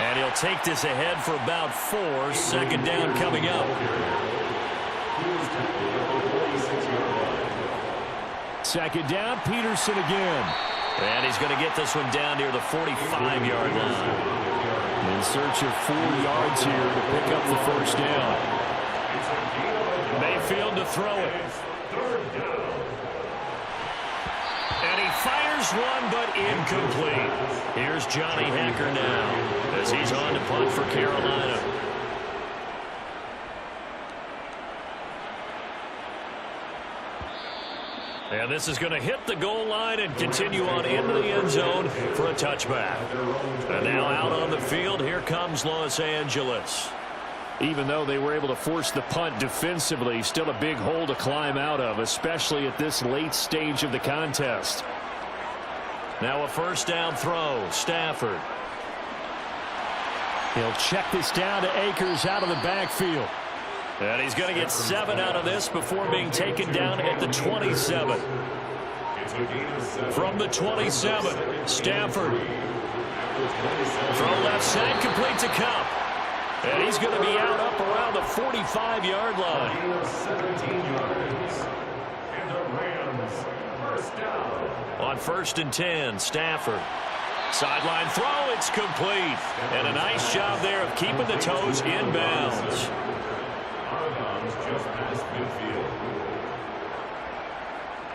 And he'll take this ahead for about 4. Second down coming up. Second down, Peterson again. And he's going to get this one down near the 45-yard line. In search of 4 yards here to pick up the first down. Mayfield to throw it. And he fires one, but incomplete. Here's Johnny Hacker now as he's on to punt for Carolina. And this is going to hit the goal line and continue on into the end zone for a touchback. And now out on the field, here comes Los Angeles. Even though they were able to force the punt defensively, still a big hole to climb out of, especially at this late stage of the contest. Now a first down throw, Stafford. He'll check this down to Akers out of the backfield. And he's going to get 7 out of this before being taken down at the 27. From the 27, Stafford. Throw left side, complete to Cup. And he's going to be out up around the 45-yard line. On first and 10, Stafford. Sideline throw, it's complete. And a nice job there of keeping the toes in bounds.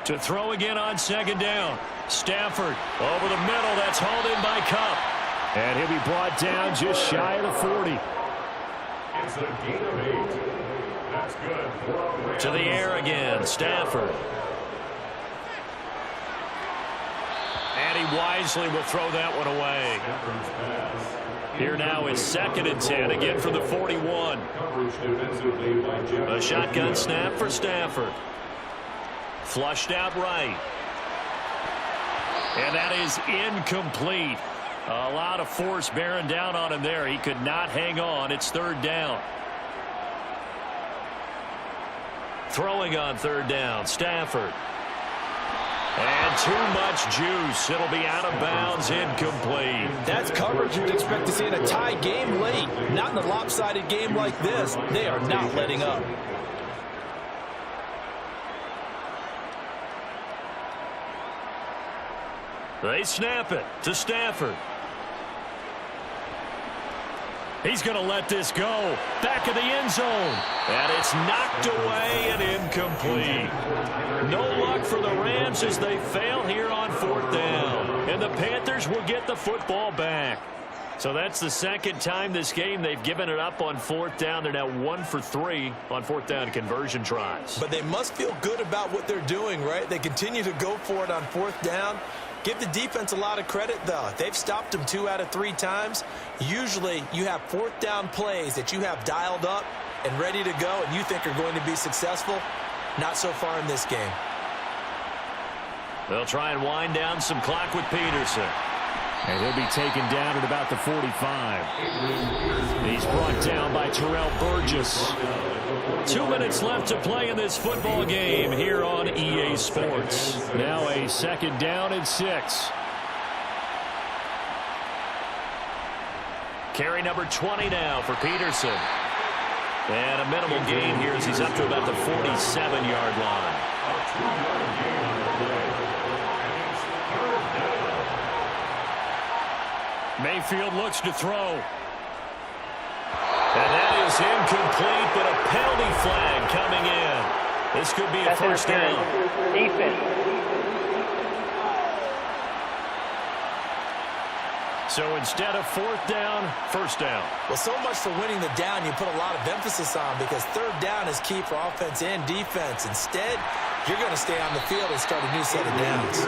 To throw again on second down. Stafford over the middle. That's hauled in by Cup. And he'll be brought down just shy of the 40. It's a gain of 8. That's good. To the air again. Stafford. And he wisely will throw that one away. Here now is second and 10 again from the 41. A shotgun snap for Stafford. Flushed out right. And that is incomplete. A lot of force bearing down on him there. He could not hang on. It's third down. Throwing on third down, Stafford. And too much juice. It'll be out of bounds, incomplete. That's coverage you'd expect to see in a tie game late. Not in a lopsided game like this. They are not letting up. They snap it to Stafford. He's going to let this go. Back of the end zone. And it's knocked away and incomplete. No luck for the Rams as they fail here on fourth down. And the Panthers will get the football back. So that's the second time this game they've given it up on fourth down. They're now 1 for 3 on fourth down conversion tries. But they must feel good about what they're doing, right? They continue to go for it on fourth down. Give the defense a lot of credit, though. They've stopped them 2 out of 3 times. Usually you have fourth down plays that you have dialed up and ready to go and you think are going to be successful. Not so far in this game. They'll try and wind down some clock with Peterson. And he'll be taken down at about the 45. He's brought down by Terrell Burgess. 2 minutes left to play in this football game here on EA Sports. Now a second down and 6. Carry number 20 now for Peterson. And a minimal gain here as he's up to about the 47-yard line. Mayfield looks to throw. And that is incomplete, but a penalty flag coming in. This could be a first down. Defense. So instead of fourth down, first down. Well, so much for winning the down you put a lot of emphasis on because third down is key for offense and defense. Instead, you're going to stay on the field and start a new set of downs.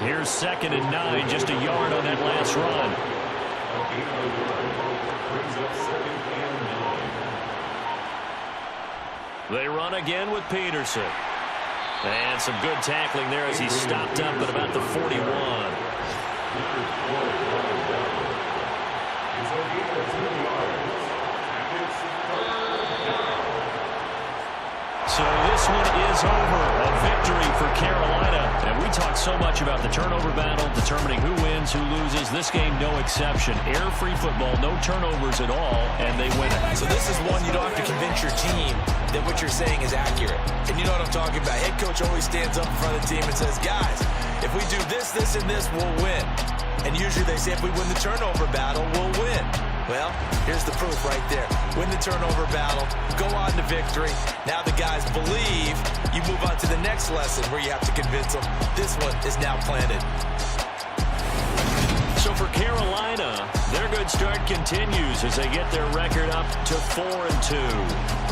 Here's second and 9, just a yard on that last run. They run again with Peterson. And some good tackling there as he stopped up at about the 41. So this one is over. A victory for Carolina. And we talk so much about the turnover battle, determining who wins, who loses. This game, no exception. Air-free football, no turnovers at all, and they win it. So this is one you don't have to convince your team that what you're saying is accurate. And you know what I'm talking about. Head coach always stands up in front of the team and says, guys, if we do this, this, and this, we'll win. And usually they say if we win the turnover battle, we'll win. Well, here's the proof right there. Win the turnover battle, go on to victory. Now the guys believe. You move on to the next lesson where you have to convince them. This one is now planted. So for Carolina, their good start continues as they get their record up to 4-2.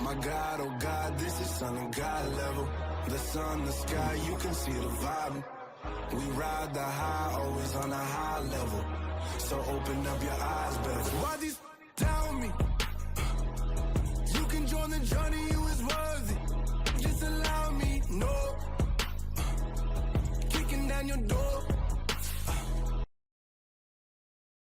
My God, oh God, this is son of God level. The sun, the sky, you can see the vibe. We ride the high, always on a high level. So open up your eyes, baby. Why these tell me you can join the journey, you is worthy. Just allow me, no. Kicking down your door.